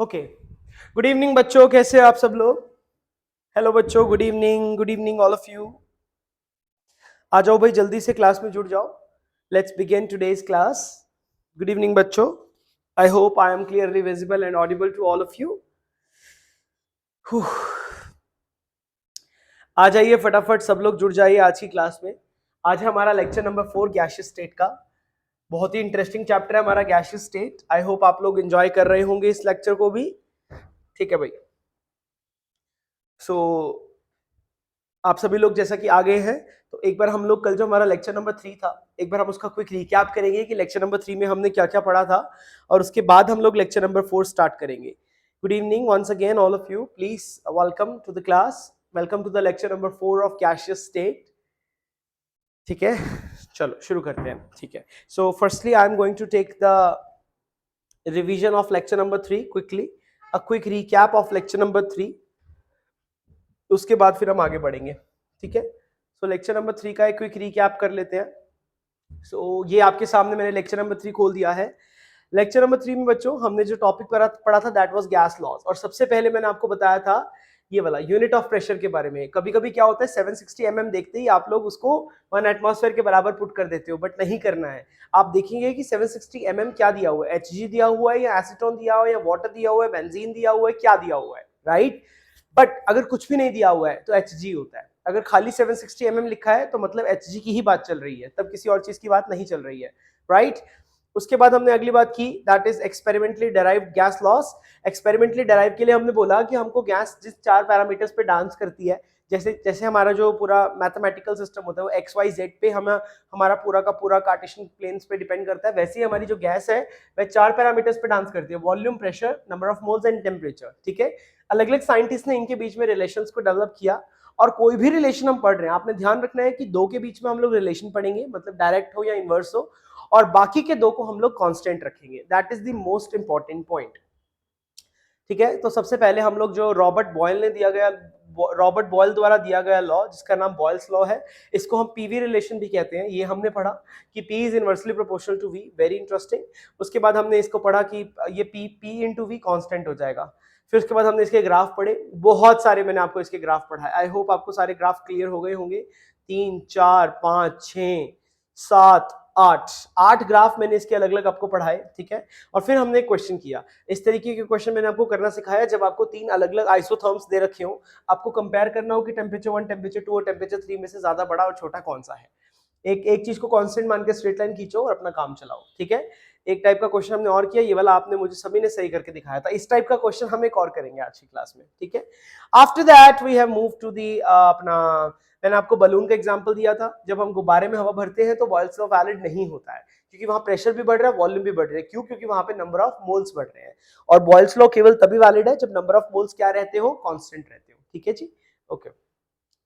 Okay, good evening बच्चों, कैसे हैं आप सब लोग? हेलो बच्चों, good evening all of you. आ जाओ भाई, जल्दी से क्लास में जुड़ जाओ। Let's begin today's class. Good evening बच्चों, I hope I am clearly visible and audible to all of you. आ जाइए फटाफट, सब लोग जुड़ जाइए आज की क्लास में। आज है हमारा लेक्चर नंबर 4 गैसियस स्टेट का। बहुत ही इंटरेस्टिंग चैप्टर है हमारा गैसियस स्टेट। आई होप आप लोग एंजॉय कर रहे होंगे इस लेक्चर को भी। ठीक है भाई। सो आप सभी लोग जैसा कि आ गए हैं, तो एक बार हम लोग कल जो हमारा लेक्चर नंबर 3 था, एक बार हम उसका क्विक रिकैप करेंगे कि लेक्चर नंबर 3 में हमने क्या क्या पढ़ा था, और उसके बाद हम लोग लेक्चर नंबर 4 स्टार्ट करेंगे। Good evening once again all of you, please welcome to the class, welcome to the lecture number 4 of gaseous state. ठीक है, चलो शुरू करते हैं। ठीक है, so firstly I am going to take the revision of lecture number 3 quickly, a quick recap of lecture number 3, उसके बाद फिर हम आगे बढ़ेंगे। ठीक है, सो लेक्चर नंबर 3 का एक क्विक रिकैप कर लेते हैं। ये आपके सामने मैंने लेक्चर नंबर 3 खोल दिया है। लेक्चर नंबर 3 में बच्चों हमने जो टॉपिक पढ़ा था दैट वाज गैस लॉज, और सबसे पहले मैंने आपको बताया था ये वाला यूनिट ऑफ प्रेशर के बारे में। कभी कभी क्या होता है 760 mm देखते ही आप लोग उसको 1 एटमॉस्फेयर के बराबर पुट कर देते हो, बट नहीं करना है। आप देखेंगे कि 760 mm क्या दिया हुआ है, Hg दिया हुआ है या एसीटोन दिया हुआ है या वाटर दिया हुआ है, बेंजीन दिया हुआ है, क्या दिया हुआ है, राइट? बट अगर कुछ भी नहीं दिया हुआ है तो Hg होता है। अगर खाली 760 mm लिखा है तो मतलब Hg की ही बात चल रही है, तब किसी और चीज की बात नहीं चल रही है, राइट? उसके बाद हमने अगली बात की, that is experimentally derived gas laws. Experimentally derive के लिए हमने बोला कि हमको गैस जिस 4 पैरामीटर्स पे डांस करती है, जैसे जैसे हमारा जो पूरा मैथमेटिकल सिस्टम होता है वो एक्स वाई जेड पे हमारा पूरा का पूरा कार्टेशियन प्लेन्स पे डिपेंड करता है, वैसे ही हमारी जो गैस है वह 4 पैरामीटर्स पे डांस करती है, volume, pressure, number of moles and temperature. ठीक है, अलग अलग साइंटिस्ट ने इनके बीच में रिलेशंस को डेवलप किया, और कोई भी रिलेशन हम पढ़ रहे हैं आपने ध्यान रखना है कि दो के बीच में हम लोग रिलेशन पढ़ेंगे, मतलब डायरेक्ट हो या इनवर्स हो, और बाकी के दो को हम लोग कांस्टेंट रखेंगे। That is the most important point. ठीक है, तो सबसे पहले हम लोग जो रॉबर्ट बॉयल द्वारा दिया गया लॉ, जिसका नाम बॉयल्स लॉ है, इसको हम पीवी रिलेशन भी कहते हैं। ये हमने पढ़ा कि P is inversely proportional to V, very interesting. उसके बाद हमने इसको पढ़ा कि ये P इंटू V कांस्टेंट हो जाएगा। फिर उसके बाद हमने इसके ग्राफ पढ़े, बहुत सारे मैंने आपको इसके ग्राफ पढ़ाए। आई होप आपको सारे ग्राफ क्लियर हो गए होंगे। 3 4 5 6 7 8 ग्राफ मैंने इसके अलग अलग आपको पढ़ाए। ठीक है, और फिर हमने एक क्वेश्चन किया। इस तरीके के क्वेश्चन मैंने आपको करना सिखाया जब आपको 3 अलग अलग आइसोथर्म्स दे रखे हो, आपको कंपेयर करना हो कि टेम्परेचर 1, टेम्परेचर 2 और टेम्परेचर 3 में से ज्यादा बड़ा और छोटा कौन सा है। एक एक चीज को कांस्टेंट मान के स्ट्रेट लाइन खींचो और अपना काम चलाओ। ठीक है, एक टाइप का क्वेश्चन हमने और किया, ये वाला आपने मुझे सभी ने सही करके दिखाया था। इस टाइप का क्वेश्चन हम एक और करेंगे आज की क्लास में। ठीक है, after that we have move to the अपना, मैंने आपको बलून का एग्जांपल दिया था। जब हम गुब्बारे में हवा भरते हैं तो बॉयल्स लॉ वैलिड नहीं होता है, क्योंकि वहां प्रेशर भी बढ़ रहा है, वॉल्यूम भी बढ़ रहा है। क्यों? क्योंकि वहां पे नंबर ऑफ मोल्स बढ़ रहे हैं, और बॉयल्स लॉ केवल तभी वैलिड है जब नंबर ऑफ मोल्स क्या रहते हो, कांस्टेंट रहते हो। ठीक है जी, ओके।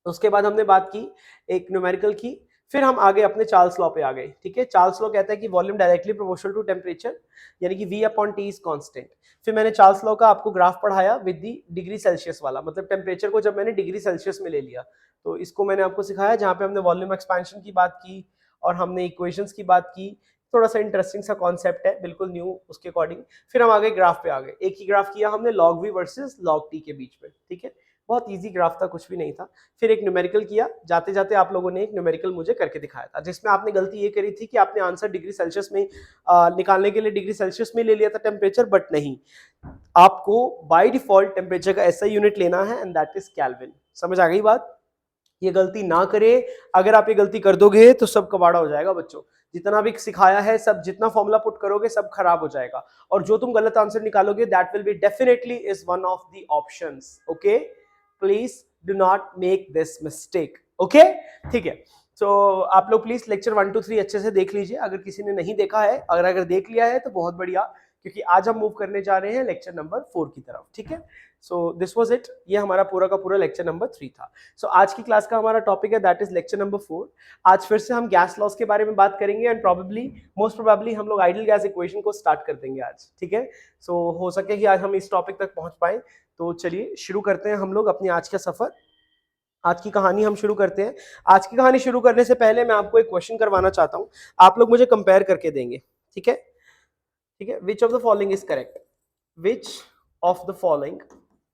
उसके बाद हमने बात की एक न्यूमेरिकल की, फिर हम आगे अपने चार्ल्स लॉ पे आ गए। ठीक है, चार्ल्स लॉ कहता है कि volume directly proportional to temperature, यानी कि V upon T is constant. फिर मैंने चार्ल्स लॉ का आपको ग्राफ पढ़ाया विद दी डिग्री सेल्सियस वाला, मतलब टेम्परेचर को जब मैंने डिग्री सेल्सियस में ले लिया, तो इसको मैंने आपको सिखाया, जहां पे हमने वॉल्यूम एक्सपेंशन की बात की और हमने इक्वेशंस की बात की। थोड़ा सा इंटरेस्टिंग सा कॉन्सेप्ट है, बिल्कुल न्यू उसके अकॉर्डिंग। फिर हम आगे ग्राफ पे आ गए, एक ही ग्राफ किया हमने log V versus log T के बीच में। ठीक है, बहुत इजी ग्राफ था, कुछ भी नहीं था। फिर एक न्यूमेरिकल किया, जाते जाते आप लोगों ने एक न्यूमेरिकल मुझे करके दिखाया था, जिसमें आपने गलती ये करी थी कि आपने आंसर डिग्री सेल्सियस में निकालने के लिए डिग्री सेल्सियस में ले लिया था टेम्परेचर, बट नहीं, आपको बाय डिफॉल्ट टेम्परेचर का ऐसा यूनिट लेना है, एंड दैट इज केल्विन। समझ आ गई बात? ये गलती ना करे, अगर आप ये गलती कर दोगे तो सब कबाड़ा हो जाएगा बच्चों। जितना भी सिखाया है, सब जितना फॉर्मूला पुट करोगे सब खराब हो जाएगा, और जो तुम गलत आंसर निकालोगे that will be definitely is one of the options. Okay, please do not make this mistake. Okay, ठीक है। तो आप लोग प्लीज लेक्चर 1 to 3 अच्छे से देख लीजिए, अगर किसी ने नहीं देखा है, अगर देख लिया है तो बहुत बढ़िया, क्योंकि आज हम मूव करने जा रहे हैं लेक्चर नंबर 4 की तरफ। ठीक है, सो दिस वाज इट, ये हमारा पूरा का पूरा लेक्चर नंबर 3 था। सो आज की क्लास का हमारा टॉपिक है दैट इज लेक्चर नंबर 4। आज फिर से हम गैस लॉस के बारे में बात करेंगे, एंड मोस्ट प्रोबेबली हम लोग आइडियल गैस इक्वेशन को स्टार्ट कर देंगे आज। ठीक है, सो हो सके कि आज हम इस टॉपिक तक पहुंच पाए। तो चलिए शुरू करते हैं हम लोग अपनी आज का सफर, आज की कहानी हम शुरू करते हैं। आज की कहानी शुरू करने से पहले मैं आपको एक क्वेश्चन करवाना चाहता हूं, आप लोग मुझे कंपेयर करके देंगे। ठीक है, ठीक है, which of the following is correct? Which of the following,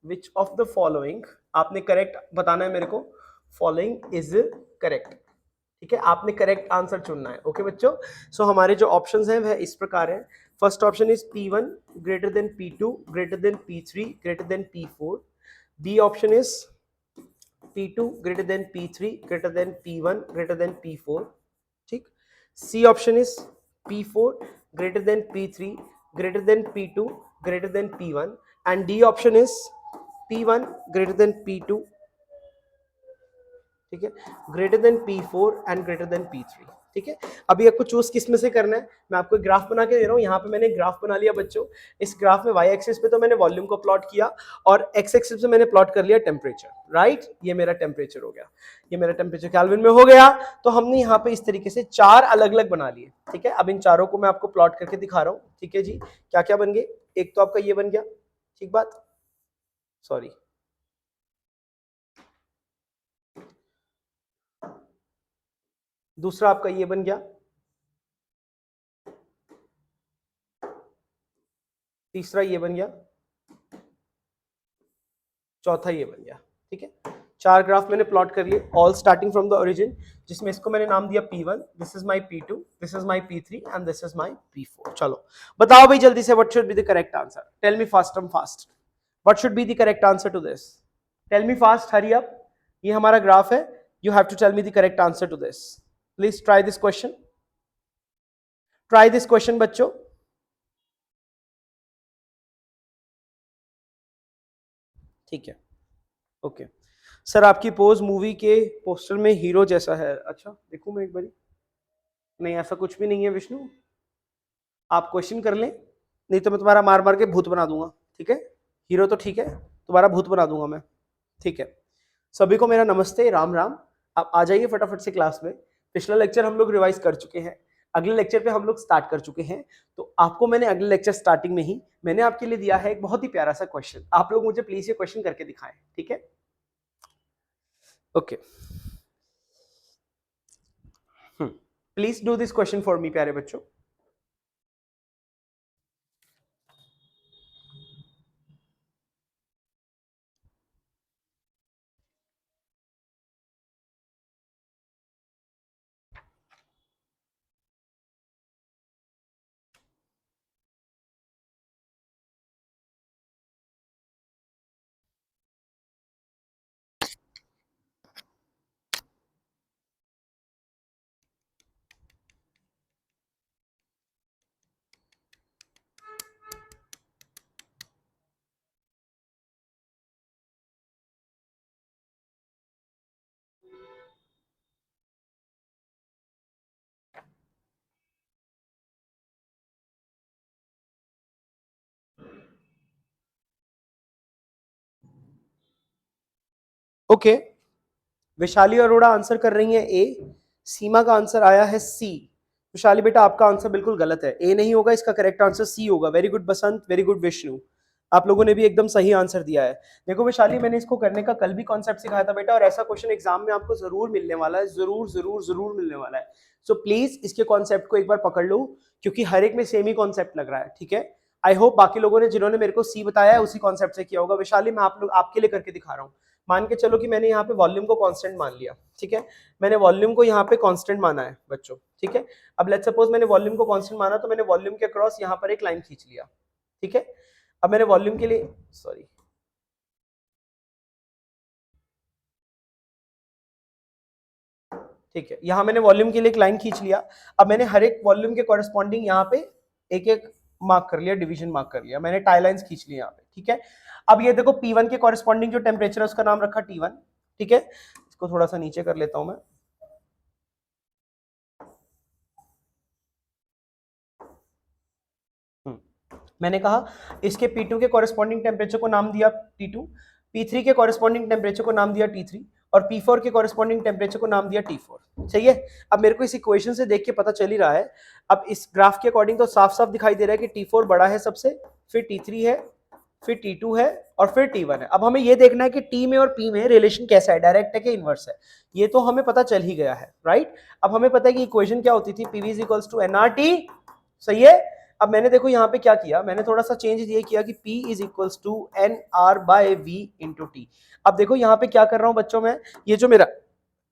which of the following, आपने करेक्ट बताना है मेरे को, फॉलोइंग इज करेक्ट, ठीक है, आपने करेक्ट आंसर चुनना है। ओके बच्चों, सो हमारे जो ऑप्शंस हैं वह इस प्रकार हैं। First option is P1 greater than P2 greater than P3 greater than P4। B option is P2 greater than P3 greater than P1 greater than P4, ठीक। C option is P4 greater than P3 greater than P2 greater than P1 and D option is P1 greater than P2, ठीक है, greater than P4 and greater than P3, ठीक है। अभी आपको choose किस में से करना है, मैं आपको एक ग्राफ बना के दे रहा हूं। यहाँ पे मैंने एक ग्राफ बना लिया बच्चों। इस ग्राफ में y एक्सिस पे तो मैंने वॉल्यूम को प्लॉट किया और x एक्सिस पे मैंने प्लॉट कर लिया टेम्परेचर, राइट। ये मेरा टेम्परेचर हो गया, ये मेरा टेम्परेचर केल्विन में हो गया। तो हमने यहाँ पे इस तरीके से चार अलग अलग बना लिए, ठीक है। अब इन चारों को मैं आपको प्लॉट करके दिखा रहा हूँ, ठीक है जी। क्या क्या बन गए, एक तो आपका ये बन गया, ठीक बात, सॉरी, दूसरा आपका ये बन गया, तीसरा ये बन गया, चौथा ये बन गया, ठीक है। चार ग्राफ मैंने प्लॉट कर लिए, all starting from the origin, जिसमें इसको मैंने नाम दिया P1, this is my P2, this is my P3 and this is my P4। चलो बताओ भाई जल्दी से, what should be the correct answer, tell me fast and fast, what should be the correct answer to this, tell me fast, hurry up. ये हमारा graph है, you have to tell me the correct answer to this, please try this question, try this question बच्चों। ठीक है, okay sir, आपकी pose movie के poster में hero जैसा है। अच्छा देखूं मैं एक बारी, नहीं ऐसा कुछ भी नहीं है विष्णु, आप क्वेश्चन कर लें, नहीं तो मैं तुम्हारा मार मार के भूत बना दूंगा, ठीक है। हीरो तो ठीक है, तुम्हारा भूत बना दूंगा मैं, ठीक है। सभी को मेरा नमस्ते, राम राम। आप आ जाइए फटाफट से क्लास में। पिछला लेक्चर हम लोग रिवाइज कर चुके हैं, अगले लेक्चर पे हम लोग स्टार्ट कर चुके हैं। तो आपको मैंने अगले लेक्चर स्टार्टिंग में ही मैंने आपके लिए दिया है एक बहुत ही प्यारा सा क्वेश्चन, आप लोग मुझे प्लीज ये क्वेश्चन करके दिखाएं, ठीक है। Okay, please do this question for me प्यारे बच्चों। ओके, विशाली अरोड़ा आंसर कर रही है ए, सीमा का आंसर आया है सी। विशाली बेटा आपका आंसर बिल्कुल गलत है, ए नहीं होगा, इसका करेक्ट आंसर सी होगा। वेरी गुड बसंत, वेरी गुड विष्णु, आप लोगों ने भी एकदम सही आंसर दिया है। देखो विशाली, मैंने इसको करने का कल भी कॉन्सेप्ट सिखाया था बेटा, और ऐसा क्वेश्चन एग्जाम में आपको जरूर मिलने वाला है, जरूर जरूर जरूर मिलने वाला है। सो प्लीज इसके कॉन्सेप्ट को एक बार पकड़ लो, क्योंकि हर एक में सेम ही कॉन्सेप्ट लग रहा है, ठीक है। आई होप बाकी लोगों ने जिन्होंने मेरे को सी बताया है उसी कॉन्सेप्ट से किया होगा। विशाली मैं आप लोग आपके लिए करके दिखा रहा हूँ। मान के चलो कि मैंने यहाँ पे वॉल्यूम को कांस्टेंट मान लिया, ठीक है। मैंने वॉल्यूम को यहाँ पे कांस्टेंट माना है बच्चों, ठीक है। अब लेट्स सपोज मैंने वॉल्यूम को कांस्टेंट माना, तो मैंने वॉल्यूम के अक्रॉस यहाँ पर एक लाइन खींच लिया, ठीक है। अब मैंने वॉल्यूम के लिए, सॉरी, ठीक है, यहां मैंने वॉल्यूम के लिए एक लाइन खींच लिया। अब मैंने हर एक वॉल्यूम के कॉरेस्पॉन्डिंग यहाँ पे एक एक मार्क कर लिया, डिवीजन मार्क कर लिया, मैंने टाई लाइंस खींच ली यहाँ पे, ठीक है। अब ये देखो P1 के कॉरेस्पॉन्डिंग जो टेम्परेचर है उसका नाम रखा T1, ठीक है। इसको थोड़ा सा नीचे कर लेता हूं मैं, मैंने कहा इसके P2 के कॉरेस्पॉन्डिंग टेम्परेचर को नाम दिया T2, P3 के कॉरेस्पॉन्डिंग टेम्परेचर को नाम दिया T3 और P4 के कॉरेस्पॉन्डिंग टेम्परेचर को नाम दिया T4, सही है। अब मेरे को इस इक्वेशन से देख के पता चल ही रहा है, अब इस ग्राफ के अकॉर्डिंग तो साफ साफ दिखाई दे रहा है कि T4 बड़ा है सबसे, फिर T3 है, फिर T2 है और फिर T1 है। अब हमें ये देखना है कि T में और P में रिलेशन कैसा है, डायरेक्ट है कि इनवर्स है, ये तो हमें पता चल ही गया है, राइट। अब हमें पता है कि इक्वेशन क्या होती थी, PV = nRT, सही है। अब मैंने देखो यहाँ पे क्या किया, मैंने थोड़ा सा चेंज ये किया कि P is equals to N R by V into T. अब देखो यहाँ पे क्या कर रहा हूँ बच्चों मैं, ये जो मेरा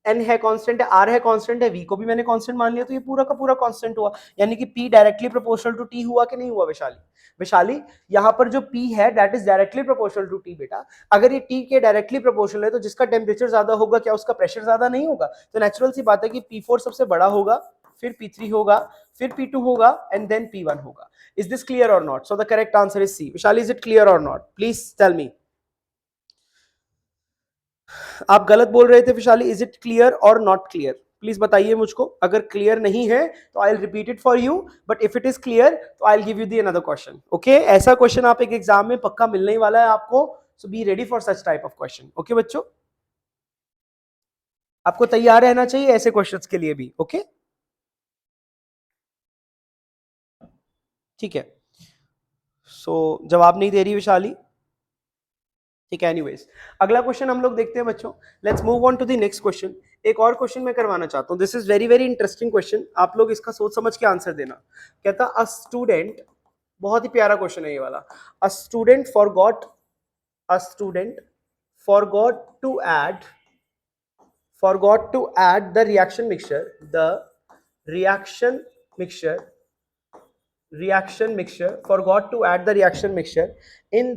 n है कांस्टेंट है, r है कांस्टेंट है, v को भी मैंने कांस्टेंट मान लिया, तो ये पूरा का पूरा कांस्टेंट हुआ, यानी कि p directly proportional to t हुआ कि नहीं हुआ वैशाली? वैशाली यहाँ पर जो p है that is directly proportional to t बेटा। अगर ये t के डायरेक्टली प्रोपोर्शनल है तो जिसका टेम्परेचर ज्यादा होगा क्या उसका प्रेशर ज्यादा नहीं होगा? तो नेचुरल सी बात है कि p4 सबसे बड़ा होगा, फिर p3 होगा, फिर p2 होगा एंड देन p1 होगा। इज दिस क्लियर और not? So the correct answer is C. Vaishali is it clear और नॉट? Please tell me. आप गलत बोल रहे थे विशाली, इज इट क्लियर और नॉट क्लियर? प्लीज बताइए मुझको। अगर क्लियर नहीं है तो I will repeat it for you, but if it is clear तो I will give you the another question. Okay, ऐसा क्वेश्चन आप एक एग्जाम में पक्का मिलने ही वाला है आपको, so be ready for such type of question. Okay बच्चों, आपको तैयार रहना चाहिए ऐसे क्वेश्चंस के लिए भी। ओके ठीक है, सो जवाब नहीं दे रही विशाली, ठीक है। एनीवेज अगला क्वेश्चन हम लोग देखते हैं बच्चों। Let's move on to the next question. एक और क्वेश्चन मैं करवाना चाहता हूं, this is very very interesting question, आप लोग इसका सोच समझ के आंसर देना। कहता अ स्टूडेंट, बहुत ही प्यारा क्वेश्चन है ये वाला। A student forgot, a student forgot to add, forgot to add the reaction mixture, the reaction mixture, reaction mixture, forgot to add the reaction mixture in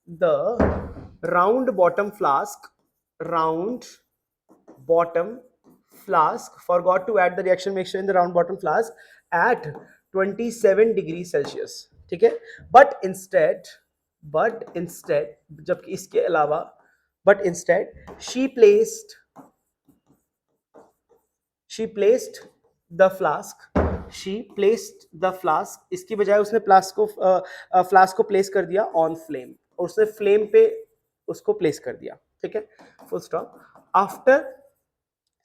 the round bottom flask, round bottom flask, forgot to add the reaction mixture in the round bottom flask at 27 degree Celsius, ठीक है। But instead जबकि इसके अलावा, but instead she placed the flask, she placed the flask, इसकी बजाय उसने flask को place कर दिया ऑन फ्लेम, और उसने फ्लेम पे उसको प्लेस कर दिया, ठीक है, full stop. After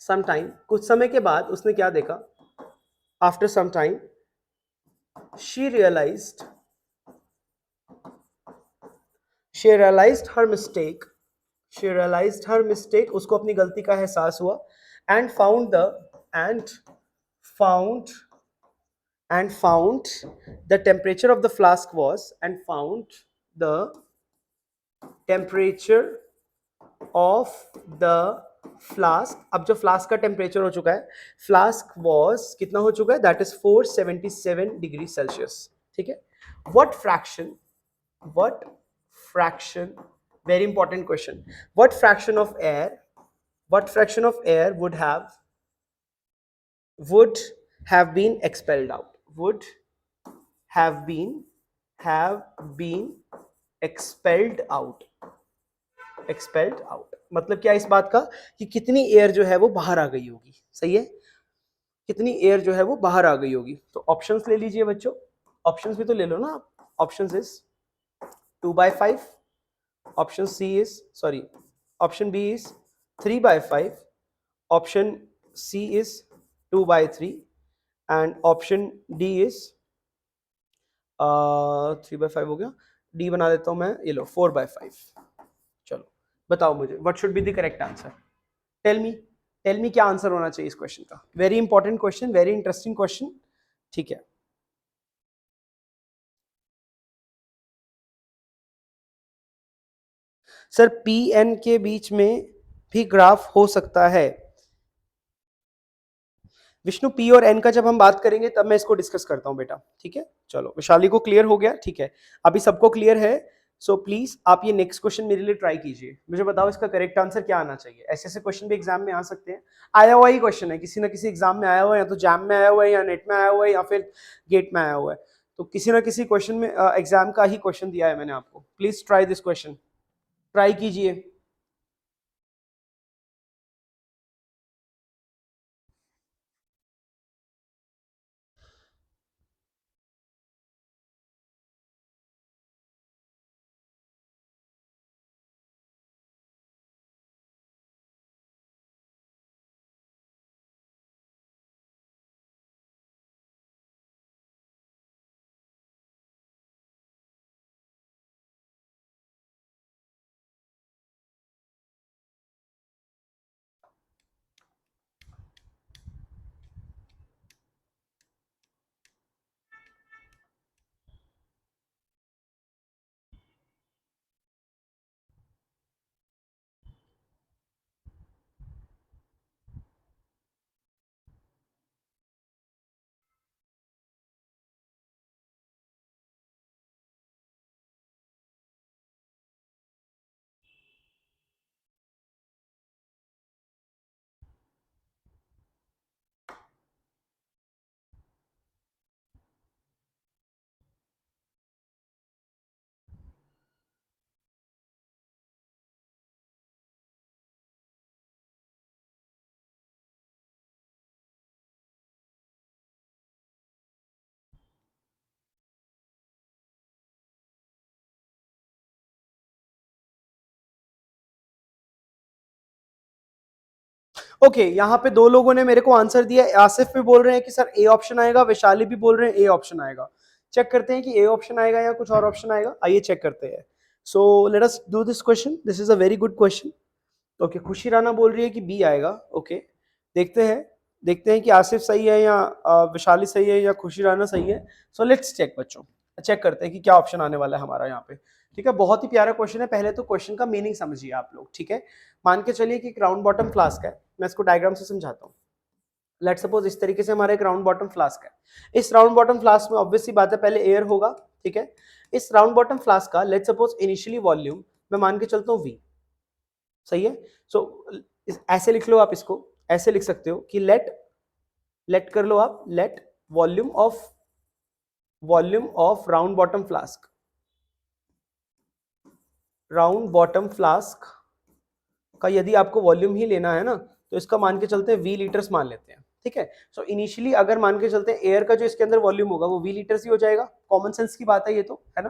some time, कुछ समय के बाद उसने क्या देखा, after some time she realized she realized her mistake, she realized her mistake, उसको अपनी गलती का एहसास हुआ, and found the and found and found the temperature of the flask was, and found the temperature of the flask. अब जो flask का temperature हो चुका है, फ्लास्क वॉज कितना हो चुका है, दैट इज 477 डिग्री सेल्सियस, ठीक है। What fraction, what fraction, very important question, what fraction of air, what fraction of air would have been expelled out, would have been expelled out, expelled out मतलब क्या इस बात का कि कितनी air जो है वो बाहर आ गई होगी, सही है, कितनी एयर जो है वो बाहर आ गई होगी। तो ऑप्शंस ले लीजिए बच्चों, ऑप्शंस भी तो ले लो ना आप। Options is 2/5, option C is sorry, option B is 3/5, option C is 2/3 and option D is 3/5 हो गया, डी बना देता हूं मैं, ये लो 4/5। चलो बताओ मुझे what should be the correct answer, tell me, tell me क्या आंसर होना चाहिए इस क्वेश्चन का। Very important question, very interesting question, ठीक है। सर पी एन के बीच में भी ग्राफ हो सकता है? विष्णु पी और एन का जब हम बात करेंगे तब मैं इसको डिस्कस करता हूं बेटा, ठीक है। चलो विशाली को क्लियर हो गया, ठीक है, अभी सबको क्लियर है। सो प्लीज आप ये नेक्स्ट क्वेश्चन मेरे लिए ट्राई कीजिए, मुझे बताओ इसका करेक्ट आंसर क्या आना चाहिए। ऐसे ऐसे क्वेश्चन भी एग्जाम में आ सकते हैं, आया हुआ ही क्वेश्चन है, किसी ना किसी एग्जाम में आया हुआ है, या तो जैम में आया हुआ है, या नेट में आया हुआ है, या फिर गेट में आया हुआ है, तो किसी ना किसी क्वेश्चन में एग्जाम का ही क्वेश्चन दिया है मैंने आपको। Please try this question, try कीजिए। ओके यहाँ पे दो लोगों ने मेरे को आंसर दिया, आसिफ भी बोल रहे हैं कि सर ए ऑप्शन आएगा, वैशाली भी बोल रहे हैं ए ऑप्शन आएगा। चेक करते हैं कि ए ऑप्शन आएगा या कुछ और ऑप्शन आएगा, आइए चेक करते हैं। So let us do this question, this is a very good question. Okay, खुशी राणा बोल रही है कि बी आएगा। ओके देखते हैं कि आसिफ सही है या वैशाली सही है या खुशी राणा सही है। सो लेट्स चेक बच्चों, चेक करते हैं कि क्या ऑप्शन आने वाला है हमारा यहाँ पे। ठीक है, बहुत ही प्यारा क्वेश्चन है। पहले तो क्वेश्चन का मीनिंग समझिए आप लोग। ठीक है, मान के चलिए कि एक राउंड बॉटम फ्लास्क है, मैं इसको डायग्राम से समझाता हूँ। लेट सपोज इस तरीके से हमारा एक राउंड बॉटम फ्लास्क है। इस राउंड बॉटम फ्लास्क में ऑब्वियसली बात है पहले एयर होगा। ठीक है, इस राउंड बॉटम फ्लास्क का लेट सपोज इनिशियली वॉल्यूम मैं मान के चलता हूँ V। सही है, सो ऐसे लिख लो आप, इसको ऐसे लिख सकते हो कि लेट कर लो आप, let volume of round bottom flask का यदि आपको वॉल्यूम ही लेना है ना, तो इसका मान के चलते हैं V लीटर्स मान लेते हैं। ठीक है, सो इनिशियली अगर मान के चलते हैं एयर का जो इसके अंदर वॉल्यूम होगा वो V लीटर्स ही हो जाएगा। कॉमन सेंस की बात है ये तो, है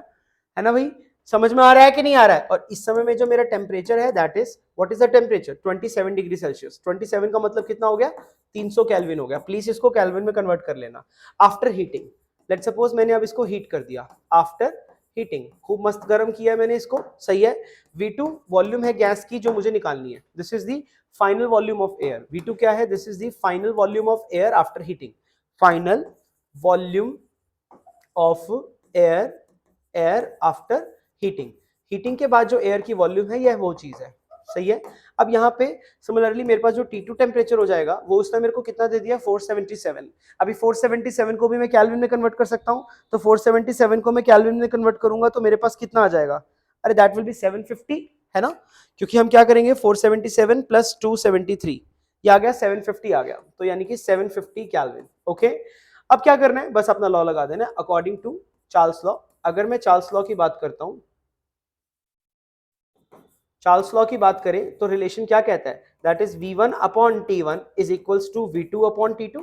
ना भाई, समझ में आ रहा है कि नहीं आ रहा है? और इस समय में जो मेरा टेम्परेचर है that is, what is the temperature? 27 degree Celsius. 27 का मतलब कितना हो गया? 300 केल्विन हो गया। प्लीज इसको केल्विन में कन्वर्ट कर लेना। आफ्टर हीटिंग, लेट सपोज मैंने अब इसको हीट कर दिया, आफ्टर हीटिंग खूब मस्त गर्म किया है मैंने इसको। सही है, V2 वॉल्यूम है गैस की जो मुझे निकालनी है। This is the final volume of air. V2 क्या है? This is the final volume of air after heating. Final volume of air after heating. Heating के बाद जो एयर की वॉल्यूम है यह वो चीज है। सही है, अब यहाँ पे सिमिलरली मेरे पास जो T2 टेम्परेचर हो जाएगा वो उसने मेरे को कितना दे दिया? 477। अभी 477 को भी मैं केल्विन में कन्वर्ट कर सकता हूँ, तो 477 को मैं केल्विन में कन्वर्ट करूंगा तो मेरे पास कितना आ जाएगा? अरे दैट विल बी 750, है ना, क्योंकि हम क्या करेंगे 477 प्लस 273, ये आ गया 750 आ गया, तो यानी कि 750 केल्विन। ओके, अब क्या करना है? बस अपना लॉ लगा देना अकॉर्डिंग टू चार्ल्स लॉ। अगर मैं चार्ल्स लॉ की बात करता हूं, चार्ल्स लॉ की बात करें तो रिलेशन क्या कहता है? That is V1 upon T1 is equals to V2 upon T2।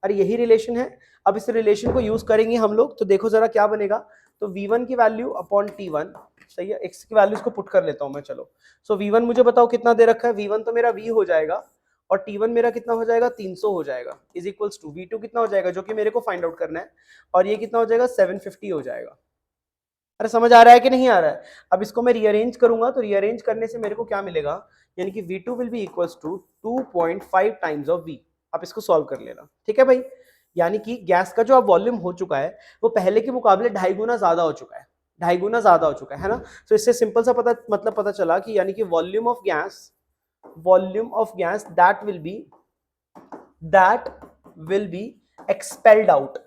अरे यही रिलेशन है। अब इस रिलेशन को यूज करेंगे हम लोग, तो देखो जरा क्या बनेगा। तो V1 की वैल्यू अपॉन T1, सही है, x की वैल्यूज को पुट कर लेता हूं मैं, चलो। सो V1 मुझे बताओ कितना दे रखा है? V1 तो मेरा V हो जाएगा और T1 मेरा कितना हो जाएगा? 300 हो जाएगा, इज इक्वल्स टू V2 कितना हो जाएगा जो कि मेरे को फाइंड आउट करना है, और ये कितना हो जाएगा? 750 हो जाएगा। अरे समझ आ रहा है कि नहीं आ रहा है? अब इसको मैं रीअरेंज करूंगा तो रीअरेंज करने से मेरे को क्या मिलेगा? यानी कि V2 will be equals to 2.5 times of V। आप इसको सॉल्व कर लेना, ठीक है भाई। यानी कि गैस का जो अब वॉल्यूम हो चुका है वो पहले के मुकाबले 2.5 गुना ज्यादा हो चुका है, 2.5 गुना ज्यादा हो चुका है ना। तो इससे सिंपल सा पता चला कि यानी कि volume of gas that will B expelled out.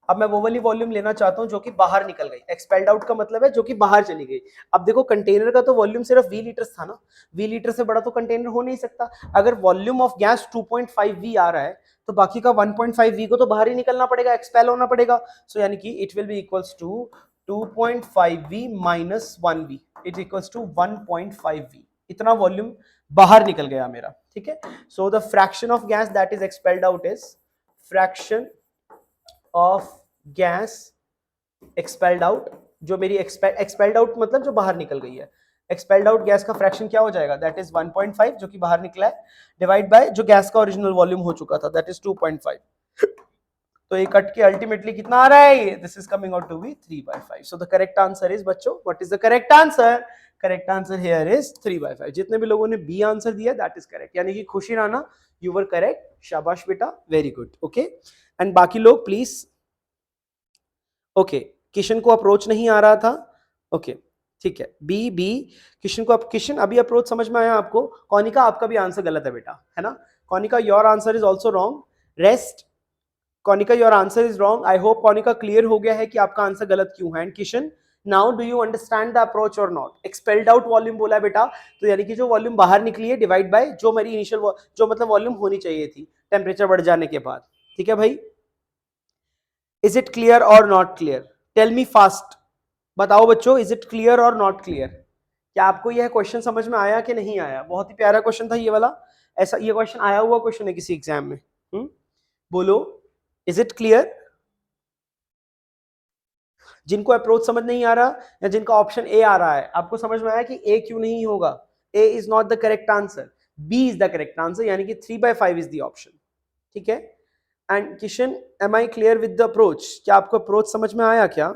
अब मैं वो वाली वॉल्यूम लेना चाहता हूं जो कि बाहर निकल गई। एक्सपेल्ड आउट का मतलब है जो कि बाहर चली गई। अब देखो कंटेनर का तो वॉल्यूम सिर्फ V लीटर्स था ना, V लीटर से बड़ा तो कंटेनर हो नहीं सकता। अगर वॉल्यूम ऑफ गैस 2.5 V आ रहा है तो बाकी का 1.5 V को तो बाहर ही निकलना पड़ेगा, एक्सपेल होना पड़ेगा। सो यानी कि it will be equals to 2.5 V minus 1 V, it equals to 1.5 V। इतना वॉल्यूम बाहर निकल गया मेरा, ठीक है। So the fraction of gas that is expelled out is fraction of gas expelled out, जो मेरी एक्सपेल्ड आउट मतलब जो बाहर निकल गई है। एक्सपेल्ड आउट गैस का फ्रैक्शन क्या हो जाएगा? दैट इज 1.5 जो कि बाहर निकला है, डिवाइड बाय जो गैस का ओरिजिनल वॉल्यूम हो चुका था दैट इज 2.5। तो ये कट के अल्टीमेटली कितना आ रहा है? This is coming out to be 3/5। So the correct answer is बच्चों, what is the correct answer? Correct answer here is 3/5। जितने भी लोगों ने बी आंसर दिया दैट इज करेक्ट, यानी कि खुशी राणा यू वर करेक्ट, शाबाश बेटा, वेरी गुड। ओके, एंड बाकी लोग प्लीज। ओके, किशन को अप्रोच नहीं आ रहा था। ओके, ठीक है, बी किशन को, किशन अभी अप्रोच समझ में आया आपको? कौनिका आपका भी आंसर गलत है बेटा, है ना। Kaunika your answer is also wrong. Rest, Kaunika your answer is wrong. I hope Kaunika clear हो गया है कि आपका आंसर गलत क्यों है। And Kishan, now do you understand the approach और नॉट? एक्सपेल्ड आउट वॉल्यूम बोला है बेटा, तो यानी कि जो वॉल्यूम बाहर निकली है डिवाइड बाय जो मेरी इनिशियल जो मतलब वॉल्यूम होनी चाहिए थी टेम्परेचर बढ़ जाने के बाद। ठीक है भाई, इज इट क्लियर और not clear? Tell me fast, बताओ बच्चों, इज इट क्लियर और नॉट क्लियर? क्या आपको यह क्वेश्चन समझ में आया कि नहीं आया? बहुत ही प्यारा क्वेश्चन था ये वाला, ऐसा ये क्वेश्चन आया हुआ क्वेश्चन है किसी एग्जाम में। बोलो, इज इट क्लियर? जिनको अप्रोच समझ नहीं आ रहा या जिनका ऑप्शन ए आ रहा है, आपको समझ में आया कि ए क्यों नहीं होगा? A is not the correct answer. B is the correct answer, यानी कि 3/5 इज द ऑप्शन। ठीक है, and Kishan, am I clear with the approach? क्या आपको अप्रोच समझ में आया क्या?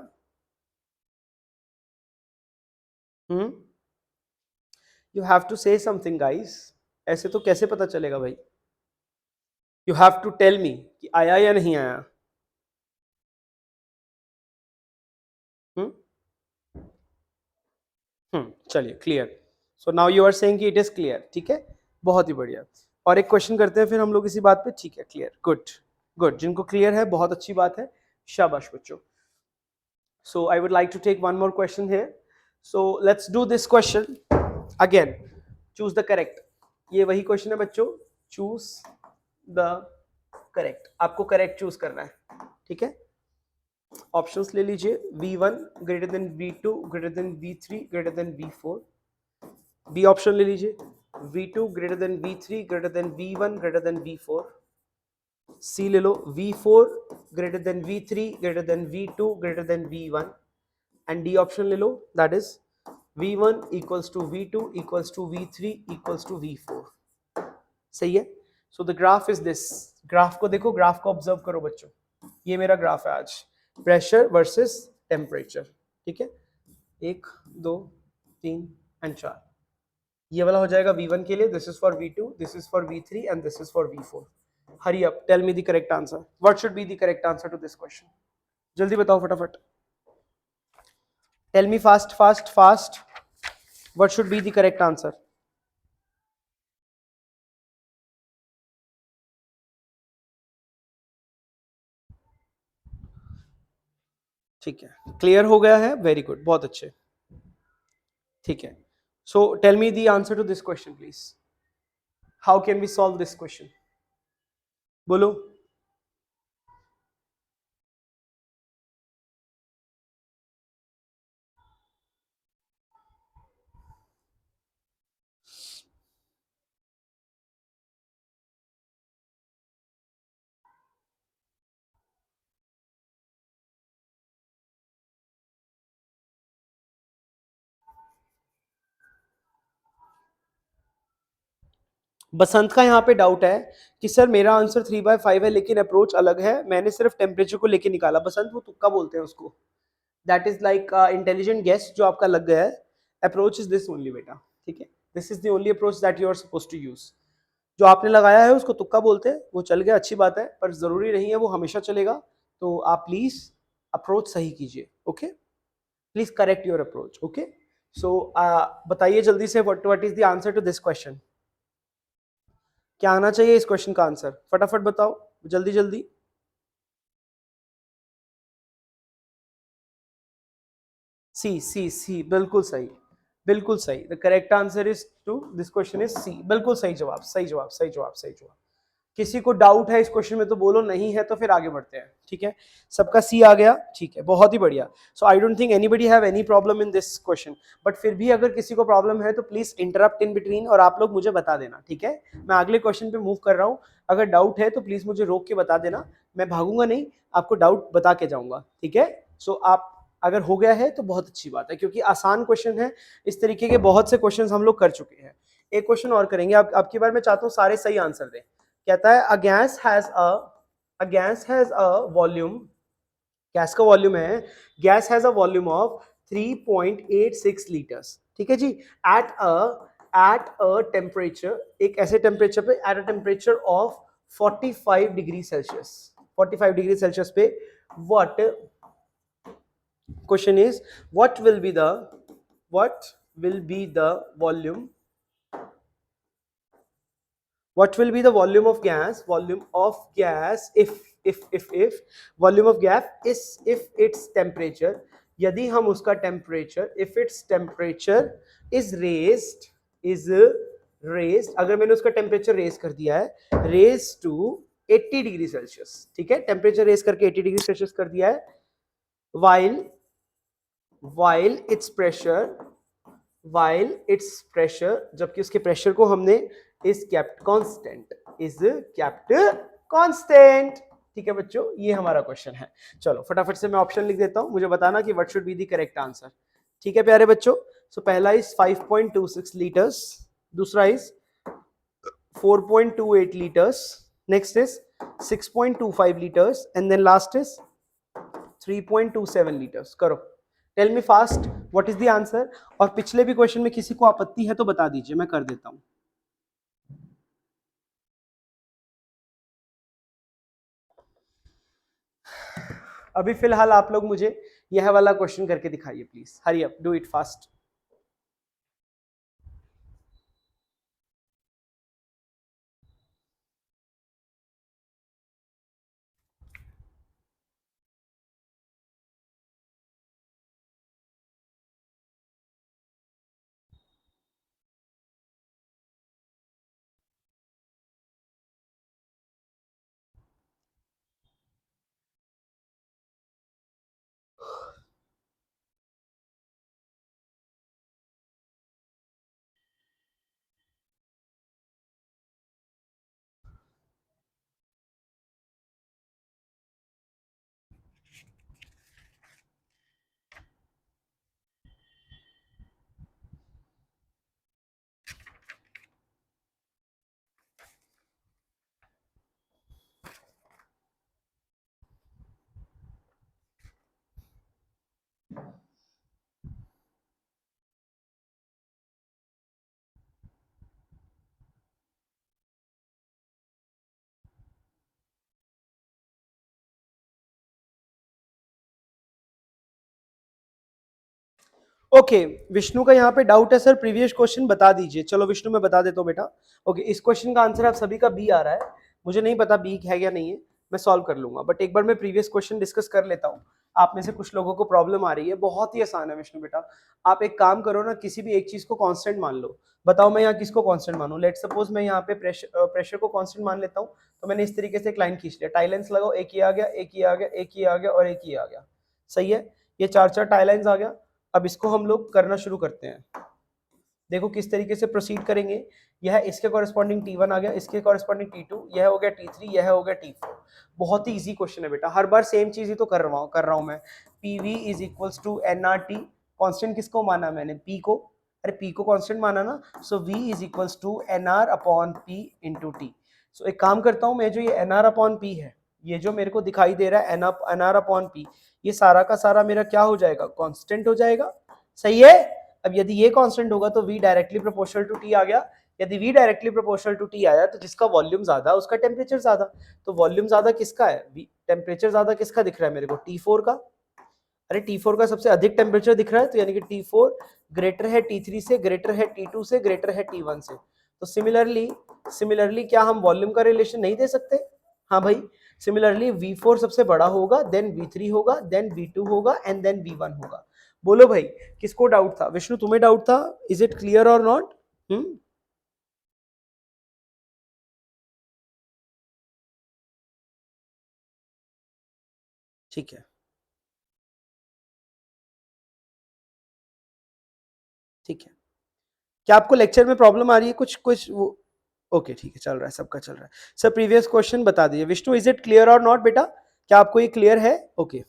You have to say something guys, ऐसे तो कैसे पता चलेगा भाई? You have to tell me कि आया या नहीं आया। चलिए, clear. So now you are saying कि इट इज क्लियर। ठीक है, बहुत ही बढ़िया। और एक क्वेश्चन करते हैं फिर हम लोग इसी बात पे। ठीक है, क्लियर, गुड गुड। जिनको क्लियर है बहुत अच्छी बात है, शाबाश बच्चों। So I would like to take one more question here. So let's do this question again. Choose the correct. ये वही क्वेश्चन है बच्चों, choose the correct. आपको करेक्ट चूज करना है। ठीक है, ऑप्शंस ले लीजिए। V1 greater than V2 greater than V3 greater than V4। B option ले लीजिए, V2 greater than V3 greater than V1 greater than V4। C ले लो, V4 greater than V3 greater than V2 greater than V1। And D option ले लो, that is V1 equals to V2 equals to V3 equals to V4। सही है। So the graph is this. Graph को देखो, graph को observe करो बच्चों। ये मेरा ग्राफ है आज, प्रेशर वर्सेस टेम्परेचर। ठीक है, 1 2 3 एंड 4। ये वाला हो जाएगा V1 के लिए, this is for V2, this is for V3 and this is for V4। Hurry up, tell me the correct answer. What should be the correct answer to this question? जल्दी बताओ फटाफट। Tell me fast fast fast, what should be the correct answer? ठीक है, clear हो गया है, very good, बहुत अच्छे। ठीक है, so tell me the answer to this question please. How can we solve this question? बोलो। बसंत का यहाँ पे डाउट है कि सर मेरा आंसर 3/5 है लेकिन अप्रोच अलग है, मैंने सिर्फ टेम्परेचर को लेके निकाला। बसंत, वो तुक्का बोलते हैं उसको, that is like intelligent guess जो आपका लग गया है। अप्रोच इज दिस ओनली बेटा। ठीक है, this is the only approach that you are suppose to use. जो आपने लगाया है उसको तुक्का बोलते हैं, वो चल गया, अच्छी बात है, पर जरूरी नहीं है वो हमेशा चलेगा। तो आप प्लीज अप्रोच सही कीजिए। Okay, please correct your approach. Okay, so बताइए जल्दी से, what is the answer to this question? क्या आना चाहिए इस क्वेश्चन का आंसर? फटाफट बताओ, जल्दी जल्दी। सी सी सी, बिल्कुल सही, बिल्कुल सही। The correct answer is to this question is C. बिल्कुल सही जवाब, सही जवाब, सही जवाब, सही जवाब। किसी को डाउट है इस क्वेश्चन में तो बोलो, नहीं है तो फिर आगे बढ़ते हैं। ठीक है, सबका सी आ गया, ठीक है, बहुत ही बढ़िया। So I don't think anybody have any problem in this question, but फिर भी अगर किसी को प्रॉब्लम है तो प्लीज इंटरप्ट इन बिटवीन और आप लोग मुझे बता देना। ठीक है, मैं अगले क्वेश्चन पे मूव कर रहा हूँ। अगर डाउट है तो प्लीज मुझे रोक के बता देना, मैं भागूंगा नहीं, आपको डाउट बता के जाऊंगा। ठीक है, सो आप अगर हो गया है तो बहुत अच्छी बात है, क्योंकि आसान क्वेश्चन है। इस तरीके के बहुत से क्वेश्चन हम लोग कर चुके हैं। एक क्वेश्चन और करेंगे, आपकी बार मैं चाहता हूँ सारे सही आंसर दें। कहता है a gas has a volume, gas का वॉल्यूम है, gas has a volume of 3.86 litres. ठीक है जी, एट अ टेम्परेचर, एक ऐसे टेम्परेचर पे, at a temperature of 45 degree Celsius, 45 degree Celsius पे, what question is, what will be the volume, what will be the volume of gas if volume of gas is if its temperature, यदि हम उसका temperature, if its temperature is raised, अगर मैंने उसका temperature raise कर दिया है, raise to 80 degree Celsius. ठीक है, टेम्परेचर रेज करके 80 डिग्री सेल्सियस कर दिया है, while its pressure, जबकि उसके प्रेशर को हमने is kept constant। ठीक है बच्चों, ये हमारा क्वेश्चन है। चलो फटाफट से मैं ऑप्शन लिख देता हूं, मुझे बताना कि what should be the correct answer. ठीक है प्यारे बच्चों, सो पहला इज 5.26 लीटर्स, दूसरा is 4.28 liters, next is 6.25 liters, and then last is 3.27 liters. करो, tell me fast what is the answer. और पिछले भी क्वेश्चन में किसी को आपत्ति है तो बता दीजिए, मैं कर देता हूं। अभी फिलहाल आप लोग मुझे यह वाला क्वेश्चन करके दिखाइए please, hurry up, do it fast. Okay, Vishnu का यहाँ पे डाउट है सर, प्रीवियस क्वेश्चन बता दीजिए। चलो विष्णु मैं बता देता हूँ बेटा। ओके, इस क्वेश्चन का आंसर आप सभी का बी आ रहा है, मुझे नहीं पता बी है या नहीं है, मैं सॉल्व कर लूंगा, बट एक बार मैं प्रीवियस क्वेश्चन डिस्कस कर लेता हूँ। आप में से कुछ लोगों को प्रॉब्लम आ रही है, बहुत ही आसान है विष्णु बेटा। आप एक काम करो ना, किसी भी एक चीज को कांस्टेंट मान लो। बताओ मैं यहाँ किसको कांस्टेंट मानूं? लेट सपोज मैं यहाँ पे प्रेशर को कांस्टेंट मान लेता हूँ। तो मैंने इस तरीके से एक लाइन खींच लिया, टाई लाइन्स लगाओ, एक ही आ गया, एक ही आ गया, एक ही आ गया और एक ही आ गया। सही है, ये चार चार टाई लाइन्स आ गया। अब इसको हम लोग करना शुरू करते हैं। देखो किस तरीके से प्रोसीड करेंगे। यह इसके कॉरेस्पॉन्डिंग T1 आ गया, इसके कॉरेस्पॉन्डिंग T2, यह हो गया T3, यह हो गया T4। बहुत ही इजी क्वेश्चन है बेटा, हर बार सेम चीज ही तो कर रहा हूं मैं। PV is equals to NRT। Constant किसको माना मैंने? P को। अरे P को कांस्टेंट माना ना, so V is equals to NR upon P into T। सो एक काम करता हूं मैं, जो ये NR अपॉन P है, ये जो मेरे को दिखाई दे रहा है NR अपॉन P, ये सारा का सारा मेरा क्या हो जाएगा? कांस्टेंट हो जाएगा। सही है। अब यदि ये कांस्टेंट होगा तो V directly proportional to T आ गया। यदि V directly proportional to T आया तो जिसका वॉल्यूम ज्यादा उसका टेम्परेचर ज्यादा। तो वॉल्यूम ज्यादा किसका है? टेम्परेचर ज्यादा किसका दिख रहा है मेरे को? T4 का। अरे T4 का सबसे अधिक टेम्परेचर दिख रहा है, तो यानी कि T4 ग्रेटर है T3 से, ग्रेटर है T2 से, ग्रेटर है T1 से। तो सिमिलरली क्या हम वॉल्यूम का रिलेशन नहीं दे सकते? हाँ भाई, सिमिलरली V4 सबसे बड़ा होगा, देन V3 होगा, देन V2 होगा एंड देन V1 होगा। बोलो भाई, किसको डाउट था? विष्णु तुम्हें डाउट था? इज इट क्लियर और नॉट? ठीक है, ठीक है। क्या आपको लेक्चर में प्रॉब्लम आ रही है कुछ कुछ वो? ओके ठीक है, चल रहा है, सबका चल रहा है। सर प्रीवियस क्वेश्चन बता दीजिए। विष्णु इज इट क्लियर और नॉट बेटा? क्या आपको ये क्लियर है? ओके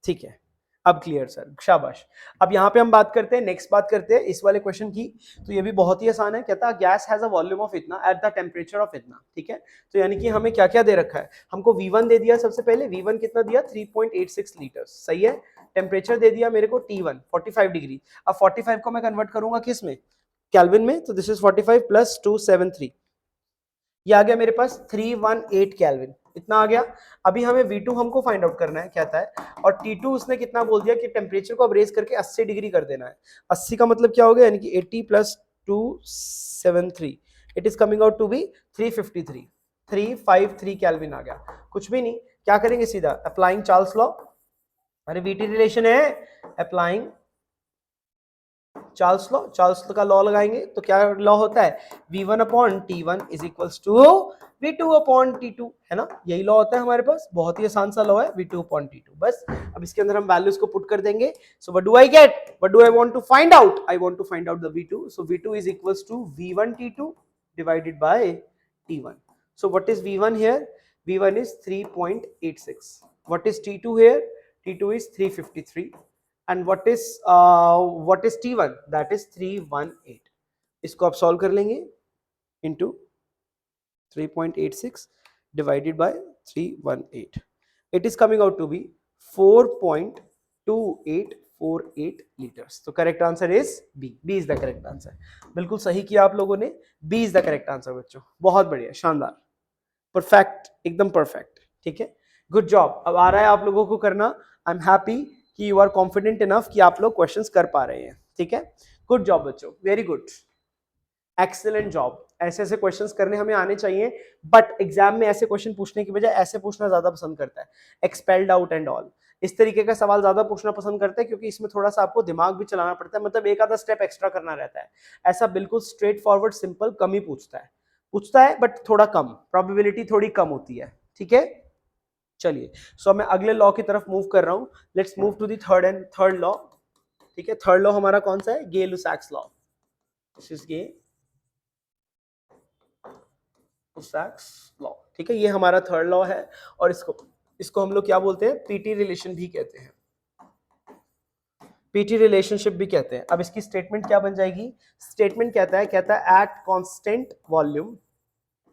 ठीक है, अब क्लियर सर, शाबाश। अब यहाँ पे हम बात करते हैं, नेक्स्ट बात करते हैं इस वाले क्वेश्चन की। तो ये भी बहुत ही आसान है, कहता है gas has a volume of इतना एट द टेम्परेचर ऑफ इतना। ठीक है, तो यानी कि हमें क्या क्या दे रखा है? हमको V1 दे दिया, सबसे पहले V1 कितना दिया? 3.86 लीटर। सही है। टेम्परेचर दे दिया मेरे को T1 45 डिग्री। अब 45 को मैं कन्वर्ट करूंगा किस में? केल्विन में। तो दिस इज 45 प्लस 273, ये आ गया मेरे पास 318 केल्विन। इतना आ गया। अभी हमें V2 हमको फाइंड आउट करना है, कहता है। और T2 उसने कितना बोल दिया कि टेम्परेचर को अब रेज करके 80 डिग्री कर देना है। 80 का मतलब क्या हो गया? यानी कि 80 plus 273, it is coming out to be 353। 353 kelvin आ गया। कुछ भी नहीं, क्या करेंगे? सीधा अप्लाइंग चार्ल्स लॉ। अरे VT रिलेशन है, अप्लाइंग चार्ल्स का लॉ लगाएंगे तो क्या लॉ होता है? V1 upon T1 is equals to V2 upon T2, है ना? यही लॉ होता है हमारे पास, बहुत ही आसान सा लॉ है, V2 अपॉन T2। बस अब इसके अंदर हम वैल्यूज को पुट कर देंगे। So what do I get? What do I want to find out? I want to find out the V2। So V2 is equals to V1 T2 divided by T1. So what is V1 here? V1 is 3.86. What is T2 here? T2 is 353. And what is T1? That is 318. इसको आप solve कर लेंगे into 3.86 divided by 318. It is coming out to be 4.2848 liters. तो correct answer is B. B is the correct answer. बिल्कुल सही किया आप लोगों ने. B is the correct answer बच्चों. बहुत बढ़िया, शानदार, परफेक्ट, एकदम परफेक्ट. ठीक है, गुड जॉब. अब आ रहा है आप लोगों को करना. आई एम हैप्पी कि यू आर कॉन्फिडेंट इनफ कि आप लोग क्वेश्चंस कर पा रहे हैं. ठीक है, गुड जॉब बच्चों, वेरी गुड, एक्सीलेंट जॉब. ऐसे ऐसे क्वेश्चंस करने हमें आने चाहिए, बट एग्जाम में ऐसे क्वेश्चन पूछने की बजाय ऐसे पूछना ज्यादा पसंद करता है. एक्सपेल्ड आउट एंड ऑल, इस तरीके का सवाल ज्यादा पूछना पसंद करते हैं, क्योंकि इसमें थोड़ा सा आपको दिमाग भी चलाना पड़ता है, मतलब एक आधा स्टेप एक्स्ट्रा करना रहता है. ऐसा बिल्कुल स्ट्रेट फॉरवर्ड सिंपल कम ही पूछता है बट थोड़ा कम, प्रोबेबिलिटी थोड़ी कम होती है. ठीक है, चलिए. सो मैं अगले लॉ की तरफ मूव कर रहा हूं. Let's move to the third law. ठीक है, थर्ड लॉ हमारा कौन सा है? Gay Lussac's law. This is Gay Lussac's law. ठीक है, ये हमारा थर्ड लॉ है, और इसको हम लोग क्या बोलते हैं? पीटी रिलेशन भी कहते हैं, पीटी रिलेशनशिप भी कहते हैं. अब इसकी स्टेटमेंट क्या बन जाएगी? स्टेटमेंट कहता है एट कांस्टेंट वॉल्यूम,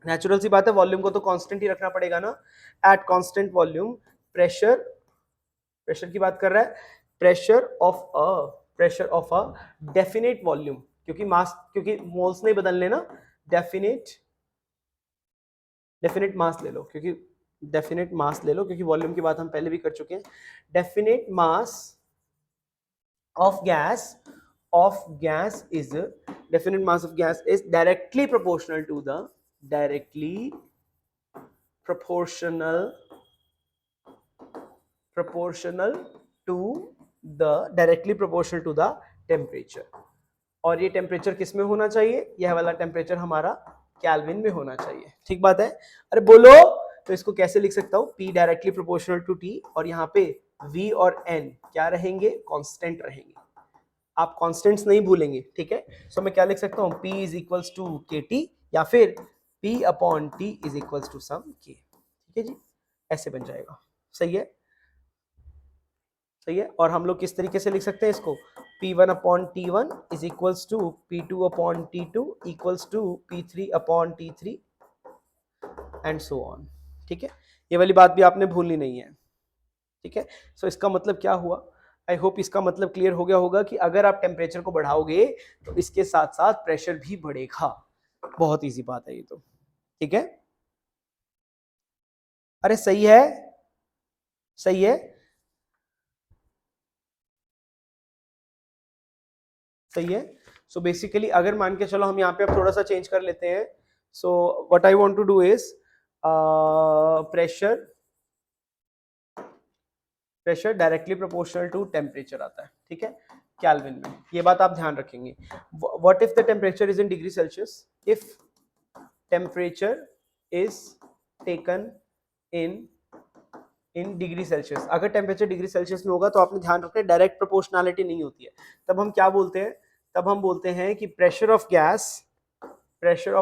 नेचुरल सी बात है, वॉल्यूम को तो कांस्टेंट ही रखना पड़ेगा ना. एट कांस्टेंट वॉल्यूम प्रेशर की बात कर रहा है, pressure of a definite volume, क्योंकि मास, क्योंकि मोल्स नहीं बदलने ना, डेफिनेट मास ले लो, क्योंकि वॉल्यूम की बात हम पहले भी कर चुके हैं. Definite mass of gas is directly proportional to the temperature. और ये टेम्परेचर किस में होना चाहिए? यह वाला टेम्परेचर हमारा केल्विन में होना चाहिए. ठीक बात है? अरे बोलो. तो इसको कैसे लिख सकता हूं? P directly proportional to T, और यहाँ पे V और N क्या रहेंगे? कांस्टेंट रहेंगे. आप कांस्टेंट्स नहीं भूलेंगे. ठीक है, सो मैं क्या लिख सकता हूं? P is equals to KT, या फिर P upon T is equals to some K. ठीक है जी, ऐसे बन जाएगा. सही है, सही है. और हम लोग किस तरीके से लिख सकते हैं इसको? P1 upon T1 is equals to P2 upon T2 equals to P3 upon T3 and so on. ठीक है, ये वाली बात भी आपने भूलनी नहीं है. ठीक है, सो इसका मतलब क्या हुआ? आई होप इसका मतलब क्लियर हो गया होगा कि अगर आप टेम्परेचर को बढ़ाओगे तो इसके साथ साथ प्रेशर भी बढ़ेगा. बहुत इजी बात है ये तो. ठीक है, अरे सही है, सही है, सही है. सो बेसिकली अगर मान के चलो हम यहाँ पे अब थोड़ा सा चेंज कर लेते हैं. So what I want to do is pressure directly proportional to temperature आता है. ठीक है, केल्विन में. ये बात आप ध्यान रखेंगे. What if the temperature is in degree Celsius? If temperature is taken in degree Celsius, अगर टेम्परेचर डिग्री सेल्सियस में होगा तो आपने ध्यान रखना है डायरेक्ट प्रोपोर्शनैलिटी नहीं होती है. तब हम क्या बोलते हैं? तब हम बोलते हैं कि pressure of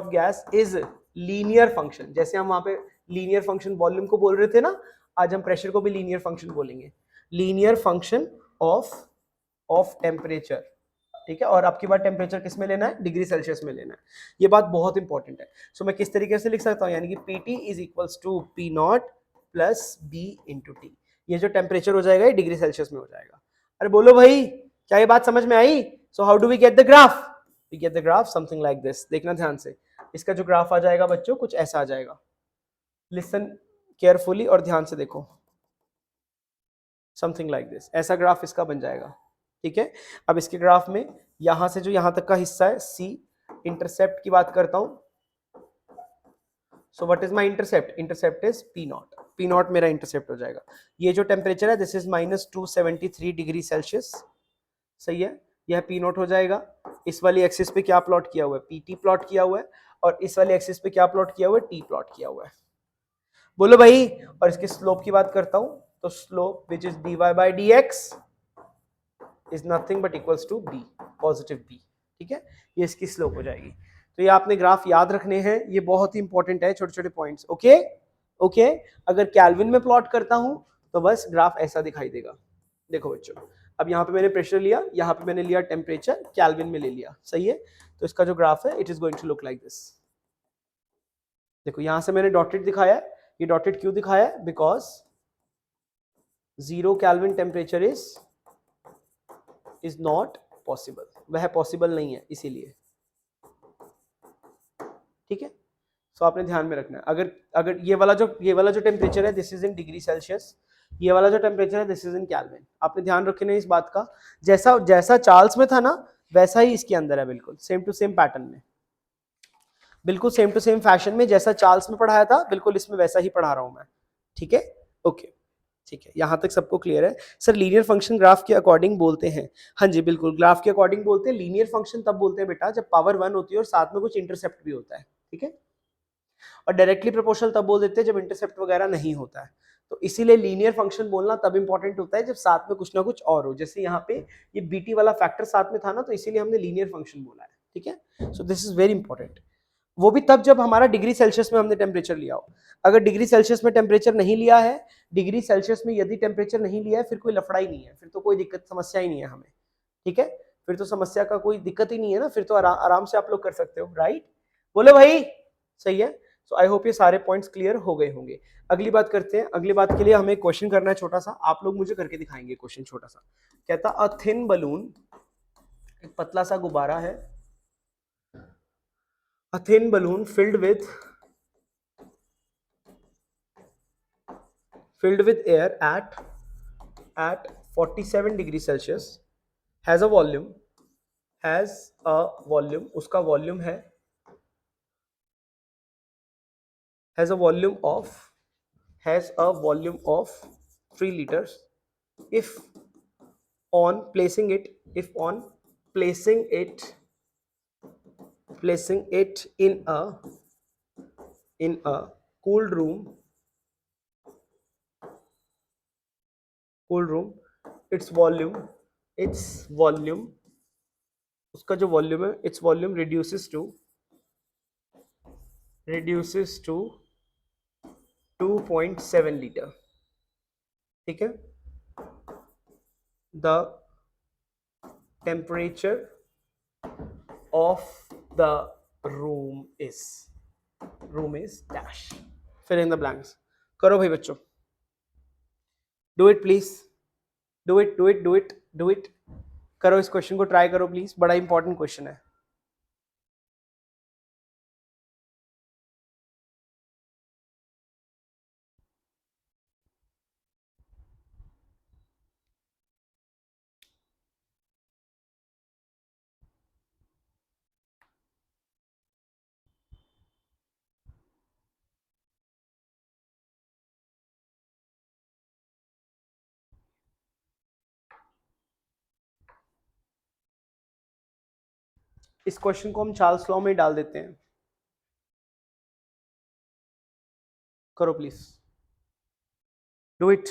gas is linear function. जैसे हम वहां पे लीनियर फंक्शन वॉल्यूम को बोल रहे थे ना, आज हम प्रेशर को भी लीनियर फंक्शन बोलेंगे. Linear function of temperature. ठीक है, और आपकी बात टेम्परेचर किस में लेना है? डिग्री सेल्सियस में लेना है. ये बात बहुत इंपॉर्टेंट है. सो मैं किस तरीके से लिख सकता हूं? यानी कि PT is equals to P not plus B into T. ये जो टेम्परेचर हो जाएगा ये डिग्री सेल्सियस में हो जाएगा. अरे बोलो भाई, क्या ये बात समझ में आई? So how do we get the graph? We get the graph something like this. देखना ध्यान से. इसका जो ग्राफ आ जाएगा बच्चों कुछ ऐसा आ जाएगा. लिसन केयरफुली और ध्यान से देखो. समथिंग लाइक दिस, ऐसा ग्राफ इसका बन जाएगा. ठीक है, अब इसके ग्राफ में यहां से जो यहां तक का हिस्सा है C, इंटरसेप्ट की बात करता हूं. So what is my intercept? Intercept is P not. P not मेरा इंटरसेप्ट हो जाएगा. ये जो टेम्परेचर है दिस इज -273 डिग्री सेल्सियस. सही है, यह P नॉट हो जाएगा. इस वाली एक्सिस पे क्या प्लॉट किया हुआ है? PT प्लॉट किया हुआ है. और इस वाली एक्सिस पे क्या प्लॉट किया हुआ है? T प्लॉट किया हुआ है. बोलो भाई. और इसके स्लोप की बात करता हूं तो slope which is dy by dx is nothing but equals to B, positive B. ठीक है, ये इसकी स्लोप हो जाएगी. तो ये आपने ग्राफ याद रखने हैं, ये बहुत ही इंपॉर्टेंट है, छोटे छोटे पॉइंट्स. Okay okay. अगर केल्विन में प्लॉट करता हूं तो बस ग्राफ ऐसा दिखाई देगा. देखो बच्चों, अब यहाँ पे मैंने प्रेशर लिया, यहाँ पे मैंने लिया टेम्परेचर, केल्विन में ले लिया. सही है, तो इसका जो ग्राफ है it is going to look like this. देखो यहां से मैंने डॉटेड दिखाया है, ये डॉटेड क्यों दिखाया है? Because 0 kelvin temperature is not possible, वह पॉसिबल नहीं है इसीलिए। ठीक है, सो आपने ध्यान में रखना है। अगर अगर ये वाला जो टेम्परेचर है this is in degree Celsius, ये वाला जो टेम्परेचर है दिस इज इन केल्विन। आपने ध्यान रखना है इस बात का, जैसा जैसा चार्ल्स में था ना वैसा ही इसके अंदर है, बिल्कुल सेम टू सेम पैटर्न में, बिल्कुल सेम टू सेम फैशन में जैसा चार्ल्स में पढ़ाया था बिल्कुल इसमें वैसा ही पढ़ा रहा हूं मैं। ठीक है, ओके ठीक है, यहां तक सबको क्लियर है। सर लीनियर फंक्शन ग्राफ के अकॉर्डिंग बोलते हैं? हाँ जी बिल्कुल, ग्राफ के अकॉर्डिंग बोलते हैं। लीनियर फंक्शन तब बोलते हैं बेटा जब पावर 1 होती है और साथ में कुछ इंटरसेप्ट भी होता है। ठीक है, और डायरेक्टली प्रोपोर्शनल तब बोल देते हैं जब इंटरसेप्ट वगैरह नहीं होता है। तो इसीलिए लीनियर फंक्शन बोलना तब इंपॉर्टेंट होता है जब साथ में कुछ ना कुछ और हो, जैसे यहाँ पे ये बीटी वाला फैक्टर साथ में था ना, तो इसीलिए हमने लीनियर फंक्शन बोला है। ठीक है, so this is very important. वो भी तब जब हमारा डिग्री सेल्सियस में हमने टेम्परेचर लिया हो। अगर डिग्री सेल्सियस में टेम्परेचर नहीं लिया है, डिग्री सेल्सियस में यदि टेम्परेचर नहीं लिया है, फिर कोई लफड़ा ही नहीं है, फिर तो कोई दिक्कत समस्या ही नहीं है हमें। ठीक है, फिर तो समस्या का कोई दिक्कत ही नहीं है ना, फिर तो आराम से आप लोग कर सकते हो। राइट, बोलो भाई, सही है। सो आई होप ये सारे पॉइंट्स क्लियर हो गए होंगे। अगली बात करते हैं। अगली बात के लिए हमें क्वेश्चन करना है छोटा सा, आप लोग मुझे करके दिखाएंगे क्वेश्चन छोटा सा। कहता अ थिन बलून, एक पतला सा गुब्बारा है, a thin balloon filled with air at 47 degree Celsius has a volume उसका वॉल्यूम है has a volume of 3 liters if on placing it in a cooled room its volume उसका जो volume है its volume reduces to 2.7 litre. ठीक है, the temperature of the room is dash, fill in the blanks। करो भाई बच्चों, do it please, do it। करो, इस क्वेश्चन को ट्राई करो प्लीज, बड़ा इंपॉर्टेंट क्वेश्चन है। इस क्वेश्चन को हम चार्ल्स लॉ में डाल देते हैं। करो प्लीज, डू इट।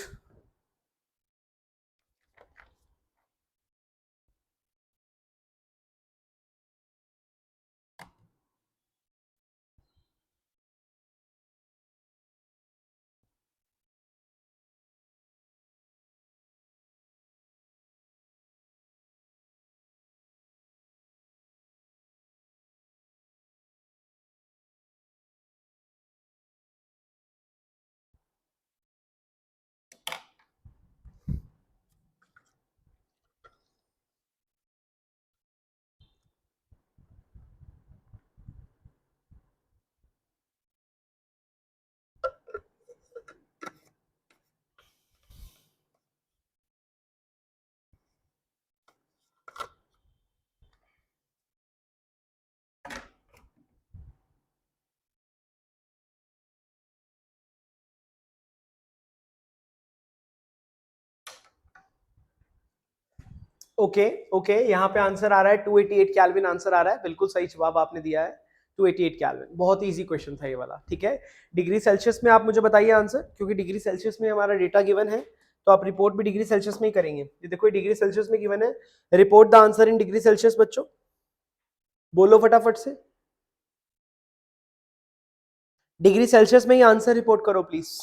ओके, यहाँ पे आंसर आ रहा है 288 केल्विन, आंसर आ रहा है, बिल्कुल सही जवाब आपने दिया है 288 केल्विन। बहुत इजी क्वेश्चन था ये वाला। ठीक है, डिग्री सेल्सियस में आप मुझे बताइए आंसर, क्योंकि डिग्री सेल्सियस में हमारा डेटा गिवन है, तो आप रिपोर्ट भी डिग्री सेल्सियस में ही करेंगे। ये देखो डिग्री सेल्सियस में गिवन है, report the answer in degree Celsius. बच्चों बोलो फटाफट से, डिग्री सेल्सियस में ही आंसर रिपोर्ट करो प्लीज।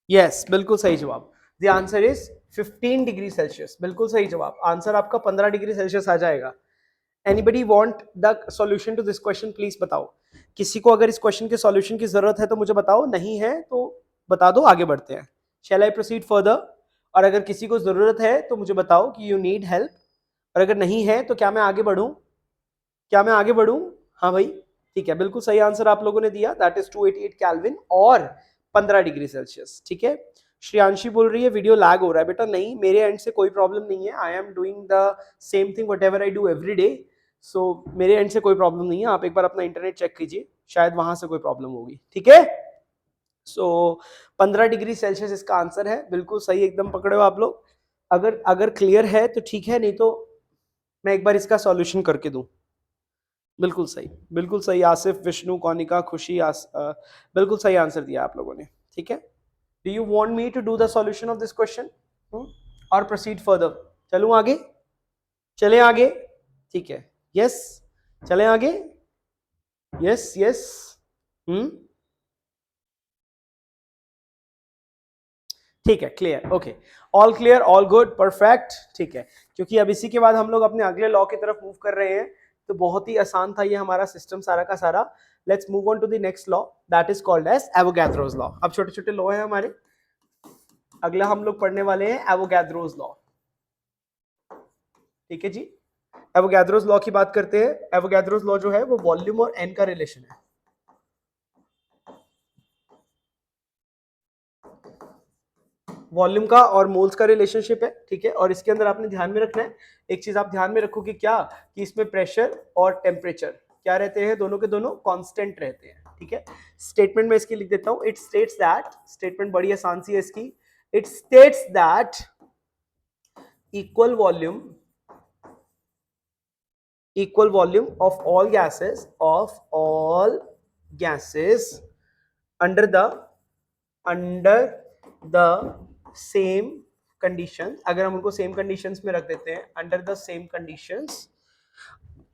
यस, बिल्कुल सही जवाब। The answer is 15 degree Celsius, बिल्कुल सही जवाब। आंसर आपका 15 डिग्री सेल्सियस आ जाएगा। Anybody want the solution to this question, please बताओ। किसी को अगर इस क्वेश्चन के सॉल्यूशन की जरूरत है तो मुझे बताओ, नहीं है तो बता दो, आगे बढ़ते हैं। शैल आई प्रोसीड फर्दर? और अगर किसी को जरूरत है तो मुझे बताओ कि यू नीड हेल्प, और अगर नहीं है तो क्या मैं आगे बढ़ूं? क्या मैं आगे बढ़ूं? हाँ भाई, ठीक है, बिल्कुल सही आंसर आप लोगों ने दिया, दैट इज 288 केल्विन और 15 डिग्री सेल्सियस। ठीक है, श्रेयांशी बोल रही है वीडियो लैग हो रहा है। बेटा नहीं, मेरे एंड से कोई प्रॉब्लम नहीं है, I am doing the same thing whatever I do every day, so मेरे एंड से कोई प्रॉब्लम नहीं है। आप एक बार अपना इंटरनेट चेक कीजिए, शायद वहां से कोई प्रॉब्लम होगी। ठीक है, सो 15 डिग्री सेल्सियस इसका आंसर है, बिल्कुल सही, एकदम पकड़े हो आप लोग। अगर अगर क्लियर है तो ठीक है, नहीं तो मैं एक बार इसका सॉल्यूशन करके दूं। बिल्कुल सही, बिल्कुल सही। आसिफ, विष्णु, कौनिका, खुशी, बिल्कुल सही आंसर दिया आप लोगों ने। ठीक है, do you want me to do the solution of this question और प्रोसीड फर्दर? चलूं आगे? चले आगे? ठीक है, यस, चले आगे, यस यस। हम्म, ठीक है, clear, okay, all clear, all good, perfect. ठीक है, क्योंकि अब इसी के बाद हम लोग अपने अगले लॉ की तरफ मूव कर रहे हैं, तो बहुत ही आसान था ये हमारा सिस्टम सारा का सारा। Let's move on to the next law, that is called as Avogadro's law. अब छोटे छोटे लॉ है हमारे, अगला हम लोग पढ़ने वाले हैं एवोगैड्रोस लॉ। ठीक है जी, एवोगैड्रोस लॉ की बात करते हैं। एवोगैड्रोस लॉ जो है वो वॉल्यूम और एन का रिलेशन है। वॉल्यूम का और मोल्स का रिलेशनशिप है। ठीक है, और इसके अंदर आपने ध्यान में रखना है, एक चीज आप ध्यान में रखो कि क्या, कि इसमें प्रेशर और टेम्परेचर क्या रहते हैं, दोनों के दोनों कांस्टेंट रहते हैं। ठीक है, स्टेटमेंट में इसकी लिख देता हूं, इट स्टेट्स दैट, स्टेटमेंट बड़ी आसान सी है इसकी, it states that equal volume, equal volume of all gases under the same conditions, अगर हम उनको सेम कंडीशंस में रख देते हैं, under the same conditions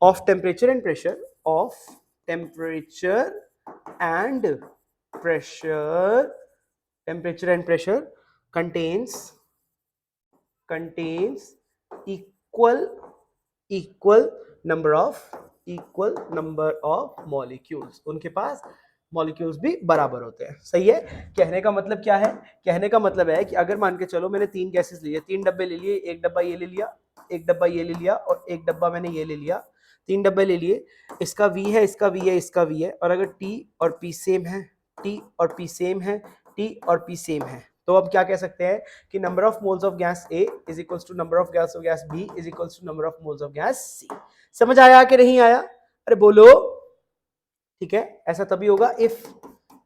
of temperature and pressure, of temperature and pressure, temperature and pressure contains equal equal number of molecules, उनके पास molecules भी बराबर होते हैं। सही है, कहने का मतलब क्या है? कहने का मतलब है कि अगर मान के चलो मैंने 3 गैसेस लिए, 3 डब्बे ले लिए, एक डब्बा ये ले लिया, एक डब्बा ये ले लिया और एक डब्बा मैंने ये ले लिया, 3 डब्बे ले लिए, इसका V है, इसका V है, इसका V है, और अगर T और P सेम है, T और P सेम है, T और P सेम है, तो अब क्या कह सकते हैं कि number of moles of gas A is equals to number of gas B is equals to number of moles of gas C। समझ आया कि नहीं आया? अरे बोलो। ठीक है, ऐसा तभी होगा if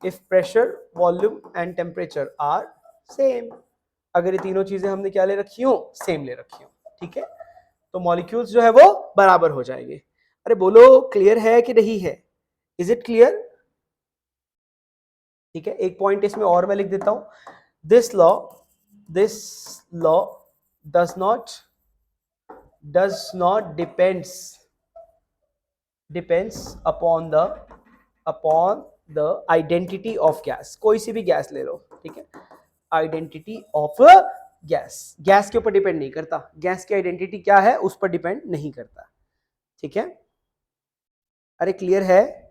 pressure, volume and temperature are same. अगर ये तीनों चीजें हमने क्या ले रखी हो, सेम ले रखी हो, ठीक है, तो मॉलिक्यूल्स जो है वो बराबर हो जाएंगे। अरे बोलो, क्लियर है कि नहीं है? Is it clear? ठीक है, एक पॉइंट इसमें और मैं लिख देता हूं, this law does not depends upon the identity of gas। कोई सी भी गैस ले लो, ठीक है, आइडेंटिटी ऑफ गैस, गैस के ऊपर डिपेंड नहीं करता, गैस की आइडेंटिटी क्या है उस पर डिपेंड नहीं करता। ठीक है, अरे क्लियर है?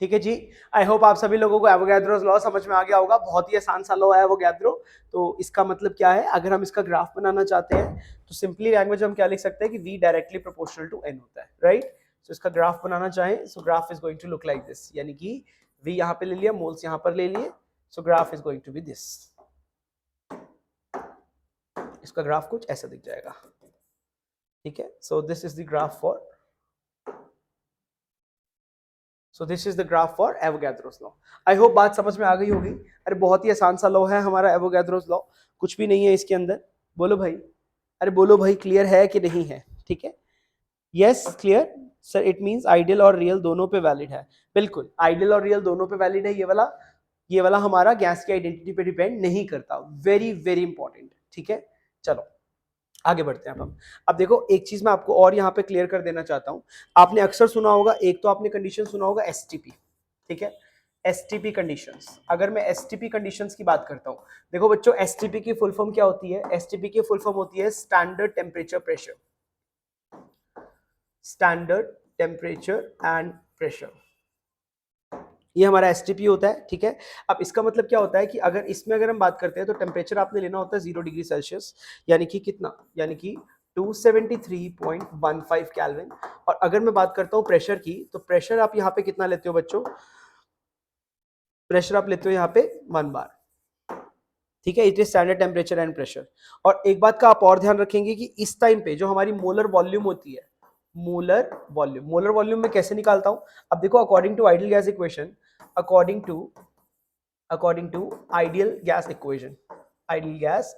ठीक है जी। आई होप आप सभी लोगों को एवोगैड्रोस लॉ समझ में आ गया होगा। बहुत ही आसान सा लॉ है एवोगैड्रो। तो इसका मतलब क्या है, अगर हम इसका ग्राफ बनाना चाहते हैं तो सिंपली लैंग्वेज हम क्या लिख सकते हैं कि v directly proportional to n होता है, राइट। तो इसका ग्राफ बनाना चाहें, so graph is going to look like this, यानी कि v यहाँ पे ले लिया, मोल्स यहाँ पर ले लिए, so graph is going to be this. इसका ग्राफ कुछ ऐसा दिख जाएगा, ठीक है। So this is the graph for so this is the graph for Avogadro's law. I hope बात समझ में आ गई होगी। अरे बहुत ही आसान सा लॉ है हमारा एवोगैड्रोस लॉ, कुछ भी नहीं है इसके अंदर। बोलो भाई, अरे बोलो भाई, क्लियर है कि नहीं है? ठीक है, yes clear sir. It means ideal और रियल दोनों पे वैलिड है। बिल्कुल, आइडियल और रियल दोनों पे वैलिड है। ये वाला हमारा गैस की आइडेंटिटी पे डिपेंड नहीं करता। वेरी वेरी इंपॉर्टेंट, ठीक है। चलो आगे बढ़ते हैं अब देखो, एक चीज मैं आपको और यहाँ पे क्लियर कर देना चाहता हूँ। आपने अक्सर सुना होगा, एक तो आपने कंडीशन सुना होगा एसटीपी, ठीक है। एसटीपी कंडीशंस, अगर मैं एसटीपी कंडीशंस की बात करता हूँ, देखो बच्चों, एसटीपी की फुल फॉर्म क्या होती है? एसटीपी की फुल फॉर्म होती है standard temperature pressure, standard temperature and pressure. ये हमारा एसटीपी होता है, ठीक है। अब इसका मतलब क्या होता है कि अगर हम बात करते हैं तो टेम्परेचर आपने लेना होता है 0 डिग्री सेल्सियस, यानी कि कितना, यानी कि 273.15 केल्विन। और अगर मैं बात करता हूँ प्रेशर की, तो प्रेशर आप यहाँ पे कितना लेते हो बच्चों? प्रेशर आप लेते हो यहाँ पे 1 बार, ठीक है। It is standard temperature and pressure. और एक बात का आप और ध्यान रखेंगे कि इस टाइम पे जो हमारी मोलर वॉल्यूम होती है, मोलर वॉल्यूम में कैसे निकालता हूं? अब देखो, according to ideal gas equation, according to according to ideal gas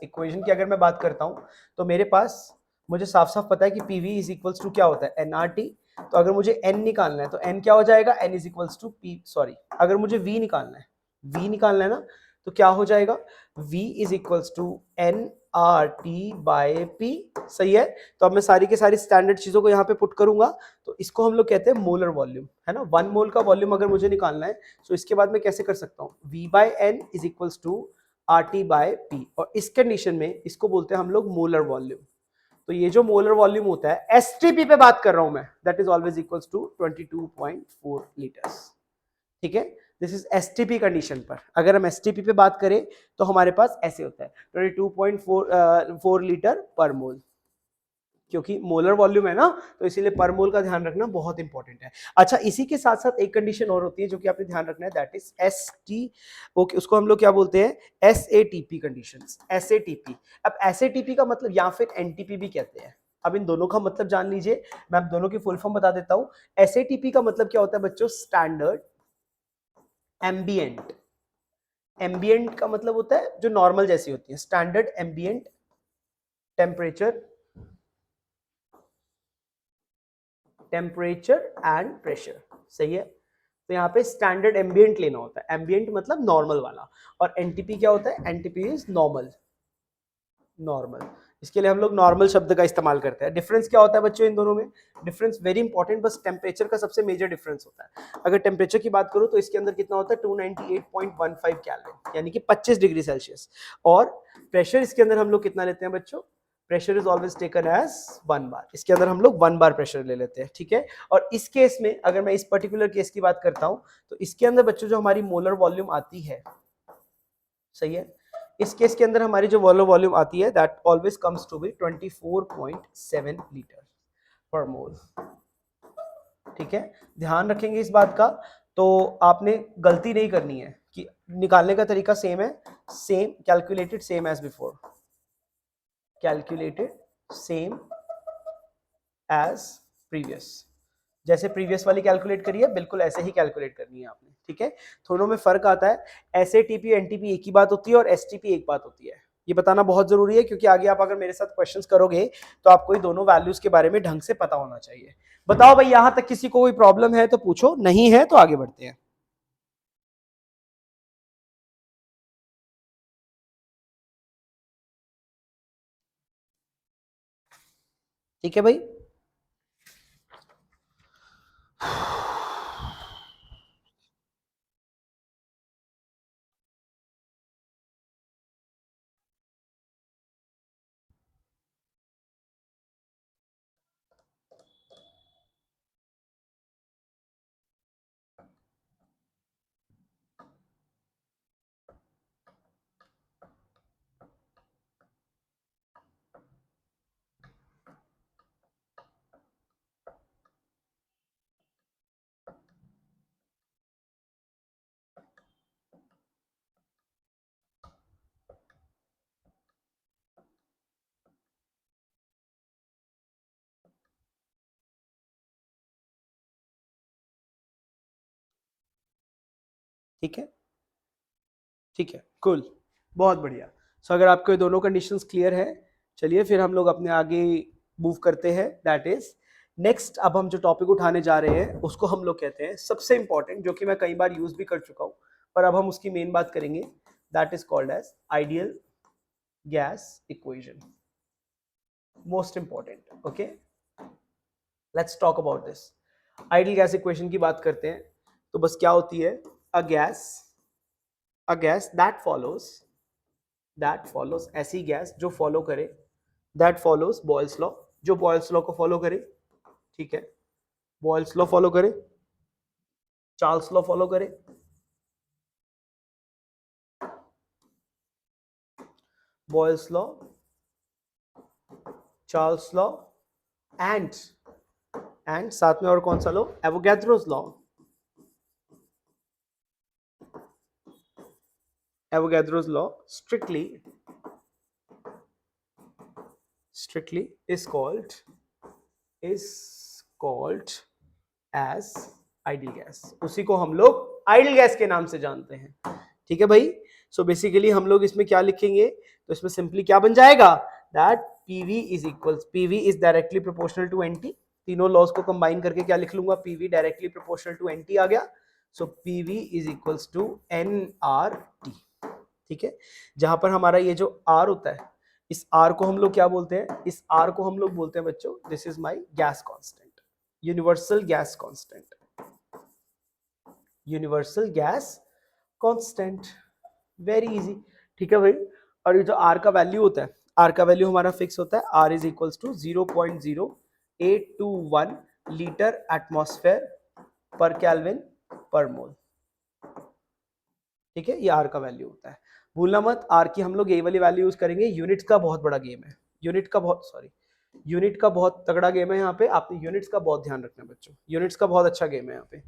equation की अगर मैं बात करता हूं, तो मेरे पास, मुझे साफ साफ पता है कि पीवी इज इक्वल्स टू क्या होता है? एनआरटी। तो अगर मुझे एन निकालना है तो एन क्या हो जाएगा? N is equals to P, sorry, अगर मुझे वी निकालना है ना, तो क्या हो जाएगा? v is equals to N R T by P. सही है। तो अब मैं सारी की सारी स्टैंडर्ड चीजों को यहाँ पे पुट करूंगा, तो इसको हम लोग कहते हैं मोलर वॉल्यूम, है ना। 1 मोल का वॉल्यूम अगर मुझे निकालना है, तो इसके बाद मैं कैसे कर सकता हूँ? v by N is equals to R T by P, और इस कंडीशन में इसको बोलते हैं हम लोग मोलर वॉल्यूम। तो ये जो मोलर वॉल्यूम होता है, एसटीपी पे बात कर रहा हूं मैं, that is always equals to 22.4 litres, ठीक है। दिस इज एसटीपी कंडीशन पर। अगर हम एसटीपी पे बात करें तो हमारे पास ऐसे होता है 22.4 लीटर पर मोल, क्योंकि मोलर वॉल्यूम है ना, तो इसीलिए पर मोल का ध्यान रखना बहुत इंपॉर्टेंट है। अच्छा, इसी के साथ साथ एक कंडीशन और होती है जो कि आपने ध्यान रखना है, that is S T, okay, उसको हम लोग क्या बोलते हैं? एसएटीपी कंडीशंस, एसएटीपी। अब एसएटीपी का मतलब, या फिर एनटीपी भी कहते हैं। अब इन दोनों का मतलब जान लीजिए, मैं आप दोनों की फुल फॉर्म बता देता हूं। एसएटीपी का मतलब क्या होता है बच्चों? Standard ambient. एम्बिएंट का मतलब होता है जो नॉर्मल जैसी होती है, standard ambient temperature and pressure. सही है। तो यहाँ पे स्टैंडर्ड एम्बिएंट लेना होता है, एम्बिएंट मतलब नॉर्मल वाला। और एनटीपी क्या होता है? NTP is normal, normal. इसके लिए हम लोग नॉर्मल शब्द का इस्तेमाल करते हैं। डिफरेंस क्या होता है बच्चों इन दोनों में? डिफरेंस वेरी इंपॉर्टेंट, बस टेम्परेचर का सबसे मेजर डिफरेंस होता है। अगर टेम्परेचर की बात करूं तो इसके अंदर कितना होता है? 298.15 केल्विन, यानी कि 25 डिग्री सेल्सियस। और प्रेशर इसके अंदर हम लोग कितना लेते हैं बच्चों? Pressure is always taken as 1 bar. इसके अंदर हम लोग 1 बार प्रेशर ले लेते हैं, ठीक है। और इस केस में, अगर मैं इस पर्टिकुलर केस की बात करता हूं, तो इसके अंदर बच्चों जो हमारी मोलर वॉल्यूम आती है, सही है, इस केस के अंदर हमारी जो वॉल्यूम वॉल्यूम आती है, that always comes to be 24.7 litre पर मोल, ठीक है। ध्यान रखेंगे इस बात का। तो आपने गलती नहीं करनी है कि निकालने का तरीका सेम है, same calculated same as before, calculated same as previous. जैसे प्रीवियस वाली कैलकुलेट करी है, बिल्कुल ऐसे ही कैलकुलेट करनी है आपने, ठीक है। दोनों में फर्क आता है। एसएटीपी एनटीपी एक ही बात होती है और एसटीपी एक बात होती है। ये बताना बहुत जरूरी है, क्योंकि आगे आप अगर मेरे साथ क्वेश्चंस करोगे तो आपको ये दोनों वैल्यूज के बारे में ढंग से पता होना चाहिए। बताओ भाई, यहां तक किसी को कोई प्रॉब्लम है तो पूछो, नहीं है तो आगे बढ़ते हैं। ठीक है भाई। ठीक है, ठीक है, कूल, बहुत बढ़िया। सो अगर आपको ये दोनों कंडीशंस क्लियर है, चलिए फिर हम लोग अपने आगे मूव करते हैं। दैट इज नेक्स्ट, अब हम जो टॉपिक उठाने जा रहे हैं उसको हम लोग कहते हैं सबसे इंपॉर्टेंट, जो कि मैं कई बार यूज भी कर चुका हूं, पर अब हम उसकी मेन बात करेंगे। That is called as ideal gas equation, most important. Okay, let's talk about this. Ideal gas equation की बात करते हैं तो बस क्या होती है, अ गैस दैट फॉलोज ऐसी गैस जो फॉलो करे, दैट फॉलोज बॉयल्स लॉ, जो बॉयल्स लॉ को फॉलो करे। ठीक है, बॉयल्स लॉ फॉलो करे, चार्ल्स लॉ फॉलो करे, Boyle's law, Charles law and साथ में और कौन सा law, Avogadro's law. Avogadro's law strictly is called as ideal gas. उसी को हम लोग आइडियल गैस के नाम से जानते हैं। ठीक है भाई, सो बेसिकली हम लोग इसमें क्या लिखेंगे, तो इसमें सिंपली क्या बन जाएगा, that PV is directly proportional to NT. तीनों लॉज को कंबाइन करके क्या लिख लूंगा, PV directly proportional to NT आ गया। So PV is equals to N R T. ठीक है, जहां पर हमारा ये जो आर होता है, इस आर को हम लोग क्या बोलते हैं, इस आर को हम लोग बोलते हैं बच्चों, this is my gas constant, universal gas constant, universal gas constant. Very easy. ठीक है भाई, और ये जो आर का वैल्यू होता है, आर का वैल्यू हमारा फिक्स होता है, R is equals to 0.0821 litre atmosphere पर केल्विन पर मोल। ठीक है, ये आर का वैल्यू होता है। भूलना मत, आर की हम लोग ये वाली वैल्यू यूज करेंगे। यूनिट्स का बहुत बड़ा गेम है, यूनिट का बहुत तगड़ा गेम है यहाँ पे। आपने यूनिट्स का बहुत ध्यान रखना है बच्चों, यूनिट्स का बहुत अच्छा गेम है यहाँ पे।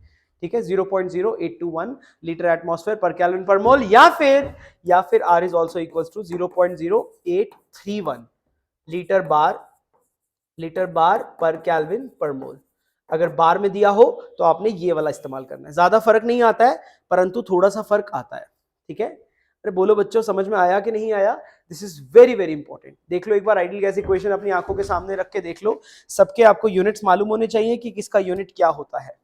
ठीक है, 0.0821 लीटर एटमॉस्फेयर पर केल्विन पर मोल, या फिर R is also equals to 0.0831 litre bar पर केल्विन पर मोल। अगर बार में दिया हो तो आपने ये वाला इस्तेमाल करना है। ज्यादा फर्क नहीं आता है, परंतु थोड़ा सा फर्क आता है। ठीक है, अरे बोलो बच्चों, समझ में आया कि नहीं आया? This is very very important. देख लो एक बार आइडियल गैस इक्वेशन अपनी आंखों के सामने रख के देख लो। सबके आपको यूनिट्स मालूम होने चाहिए कि किसका यूनिट क्या होता है,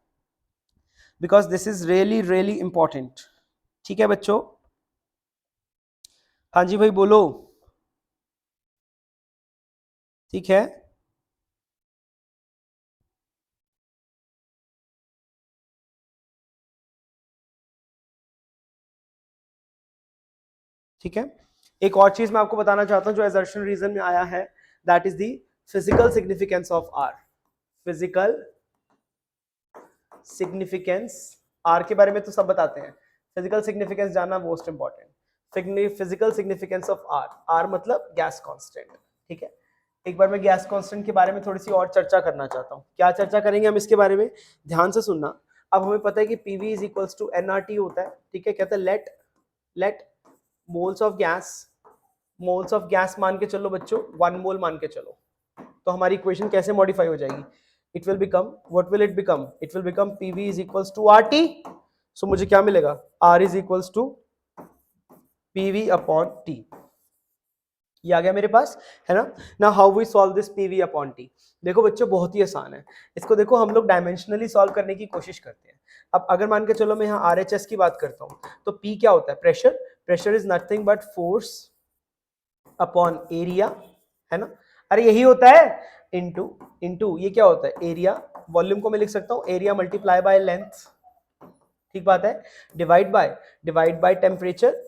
because this is really really important. ठीक है बच्चों, हाँ जी भाई बोलो। ठीक है, ठीक है, एक और चीज मैं आपको बताना चाहता हूं जो असर्शन रीजन में आया है, that is the physical significance of R. Physical significance, R के बारे में तो सब बताते हैं, फिजिकल सिग्निफिकेंस जानना most important. Physical significance of R, R मतलब गैस कांस्टेंट। ठीक है, एक बार मैं गैस कांस्टेंट के बारे में थोड़ी सी और चर्चा करना चाहता हूँ। क्या चर्चा करेंगे हम इसके बारे में, ध्यान से सुनना। अब हमें पता है कि PV is equals to NRT होता है। ठीक है, कहते हैं लेट मोल्स ऑफ गैस मान के चलो बच्चों, 1 मोल मान के चलो, तो हमारी इक्वेशन कैसे मॉडिफाई हो जाएगी? It will become, what will it become? It will become PV is equals to R T. So मुझे क्या मिलेगा, R is equals to PV upon T. ये आ गया मेरे पास, है ना। ना how we solve this PV upon T? देखो बच्चों, बहुत ही आसान है। इसको देखो, हम लोग डायमेंशनली सॉल्व करने की कोशिश करते हैं। अब अगर मान के चलो मैं यहाँ आरएचएस की बात करता हूँ, तो पी क्या होता है? Pressure. Pressure is nothing but force upon area, है ना। अरे यही होता है, इनटू इनटू ये क्या होता है? एरिया। वॉल्यूम को मैं लिख सकता हूँ एरिया मल्टीप्लाई बाय लेंथ, ठीक बात है, डिवाइड बाय टेम्परेचर।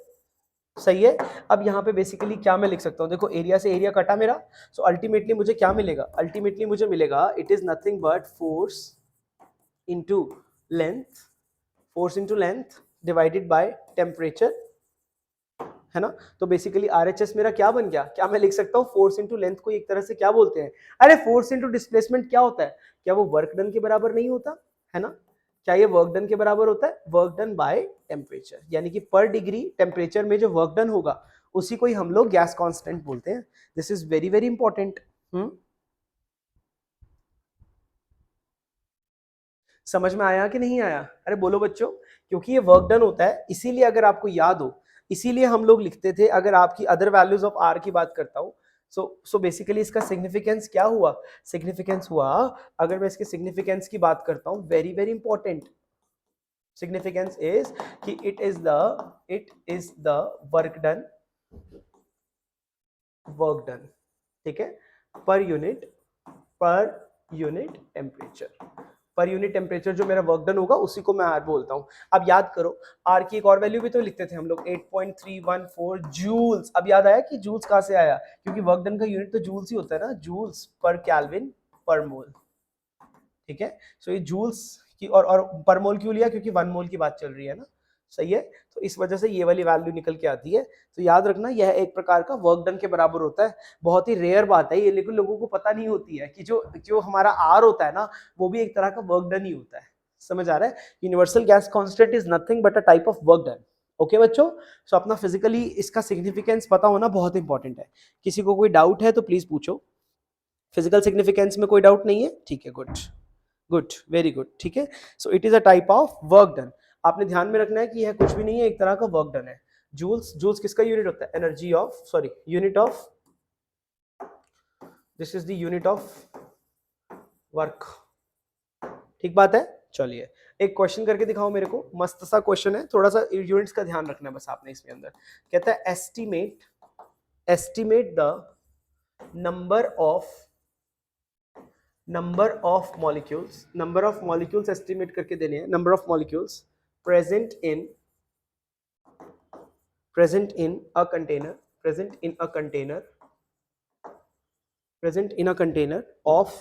सही है। अब यहाँ पे बेसिकली क्या मैं लिख सकता हूँ, देखो एरिया से एरिया कटा मेरा, सो अल्टीमेटली मुझे क्या मिलेगा? अल्टीमेटली मुझे मिलेगा it is nothing but into force into length divided by temperature, है ना। तो बेसिकली आरएचएस मेरा क्या बन गया? क्या मैं लिख सकता हूँ, फोर्स इंटू लेंथ को एक तरह से क्या बोलते हैं? अरे फोर्स इंटू डिस्प्लेसमेंट क्या होता है? क्या वो वर्क डन के बराबर नहीं होता, है ना? क्या ये वर्क डन के बराबर होता है? वर्क डन बाय टेम्परेचर, यानी कि पर डिग्री टेम्परेचर में जो वर्क डन होगा उसी को ही हम लोग गैस कांस्टेंट बोलते हैं। This is very very important. समझ में आया कि नहीं आया? अरे बोलो बच्चों, क्योंकि ये वर्क डन होता है, इसीलिए अगर आपको याद हो, इसीलिए हम लोग लिखते थे, अगर आपकी अदर वैल्यूज ऑफ आर की बात करता हूं, सो बेसिकली इसका सिग्निफिकेंस क्या हुआ, सिग्निफिकेंस हुआ, अगर मैं इसके सिग्निफिकेंस की बात करता हूं, very very important significance is कि it is the work done, ठीक है, पर यूनिट टेम्परेचर, पर यूनिट टेम्परेचर जो मेरा वर्क डन होगा उसी को मैं आर बोलता हूं। अब याद करो, आर की एक और वैल्यू भी तो लिखते थे हम लोग, 8.314 जूल्स। अब याद आया कि जूल्स कहां से आया, क्योंकि वर्क डन का यूनिट तो जूल्स ही होता है ना, जूल्स पर केल्विन पर मोल, ठीक है। सो ये जूल्स की, और पर मोल क्यों लिया, क्योंकि 1 मोल की बात चल रही है ना, सही है, तो इस वजह से ये वाली वैल्यू निकल के आती है। तो याद रखना, यह एक प्रकार का वर्क डन के बराबर होता है। बहुत ही रेयर बात है ये, लेकिन लोगों को पता नहीं होती है कि जो जो हमारा आर होता है ना, वो भी एक तरह का वर्क डन ही होता है। समझ आ रहा है, universal gas constant is nothing but a type of work done. Okay बच्चों, सो अपना फिजिकली इसका सिग्निफिकेंस पता होना बहुत इंपॉर्टेंट है। किसी को कोई डाउट है तो प्लीज पूछो। फिजिकल सिग्निफिकेंस में कोई डाउट नहीं है, ठीक है, गुड गुड, वेरी गुड, ठीक है। So it is a type of work done. आपने ध्यान में रखना है कि यह कुछ भी नहीं है, एक तरह का वर्क डन है। जूल्स, जूल्स किसका यूनिट होता है, energy of, sorry, unit of, this is the unit of work, ठीक बात है। चलिए एक क्वेश्चन करके दिखाओ मेरे को, मस्त सा क्वेश्चन है, थोड़ा सा यूनिट्स का ध्यान रखना है बस आपने इसके अंदर। कहता है estimate the number of molecules estimate करके देने हैं, number of molecules present in present in a container present in a container present in a container of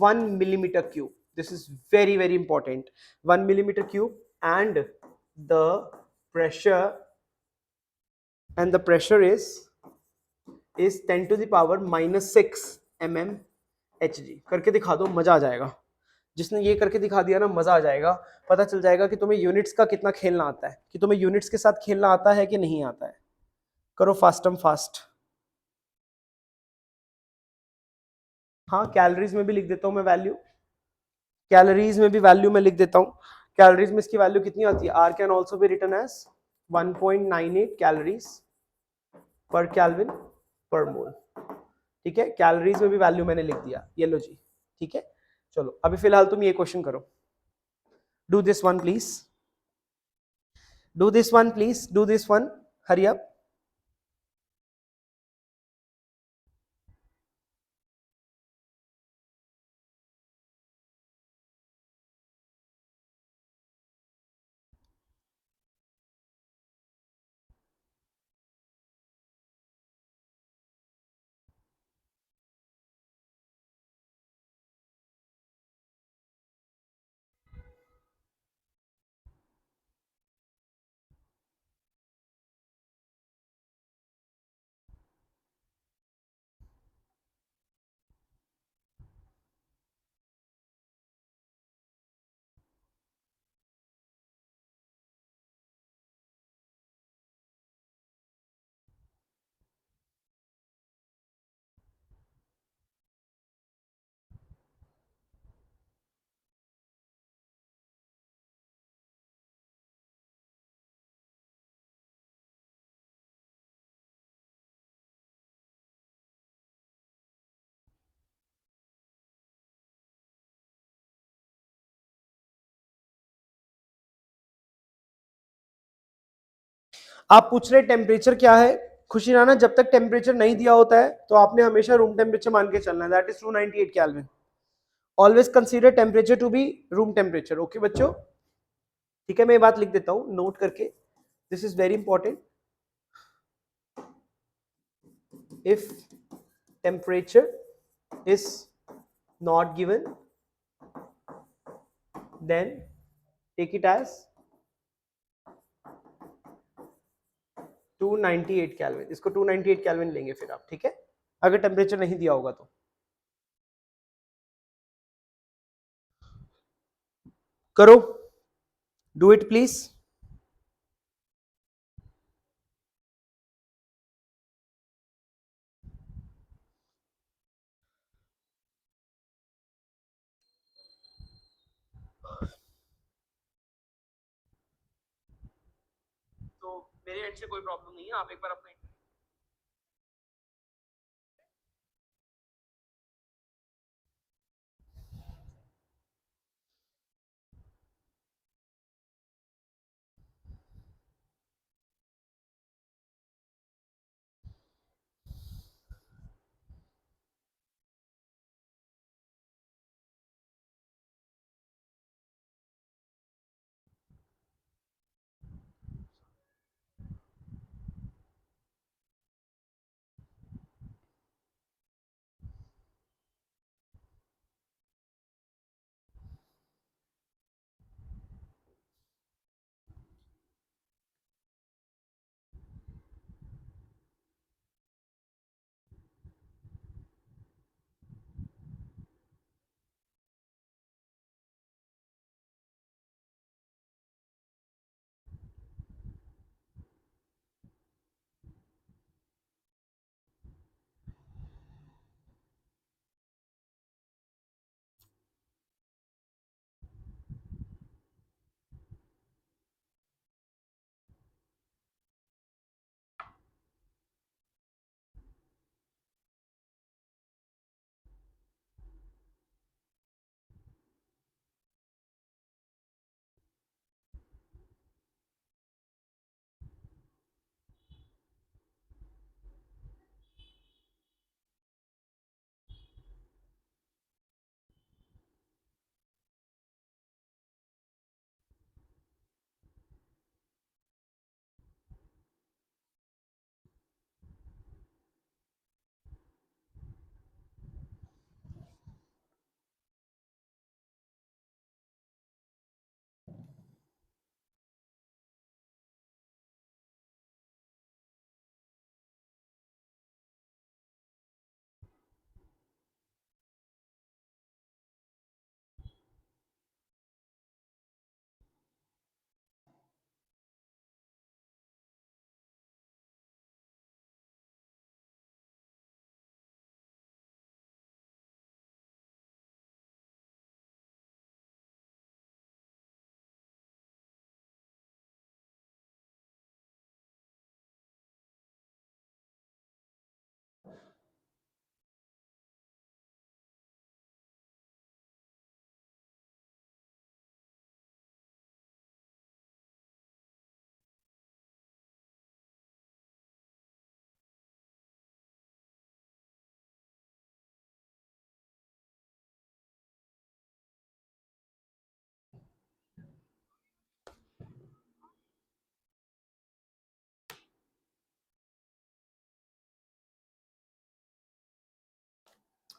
1 millimeter cube. This is very very important, 1 millimeter cube, and the pressure is 10 to the power minus 6 mm hg। करके दिखा दो, मजा आ जाएगा। जिसने ये करके दिखा दिया ना, मजा आ जाएगा, पता चल जाएगा कि तुम्हें यूनिट्स का कितना खेलना आता है, कि तुम्हें यूनिट्स के साथ खेलना आता है कि नहीं आता है। करो फास्टम फास्ट। हाँ, कैलोरीज में भी लिख देता हूं मैं वैल्यू, कैलोरीज में भी वैल्यू में लिख देता हूं। कैलोरीज में इसकी वैल्यू कितनी आती है, R can also be written as 1.98 calories पर केल्विन पर मोल, ठीक है। कैलोरीज में भी वैल्यू मैंने लिख दिया, ये लो जी, ठीक है। चलो अभी फिलहाल तुम ये क्वेश्चन करो, do this one please, do this one, hurry up. आप पूछ रहे टेम्परेचर क्या है, खुशी राना, जब तक टेम्परेचर नहीं दिया होता है तो आपने हमेशा रूम टेम्परेचर मान के चलना है, that is 298 kelvin. Always consider temperature to be room temperature, okay बच्चों, ठीक है। मैं ये बात लिख देता हूं नोट करके, this is very important. If temperature is not given then take it as 298 kelvin, इसको 298 केल्विन लेंगे फिर आप, ठीक है, अगर टेम्परेचर नहीं दिया होगा तो। करो, डू इट प्लीज। एंड से कोई प्रॉब्लम नहीं है, आप एक बार अपना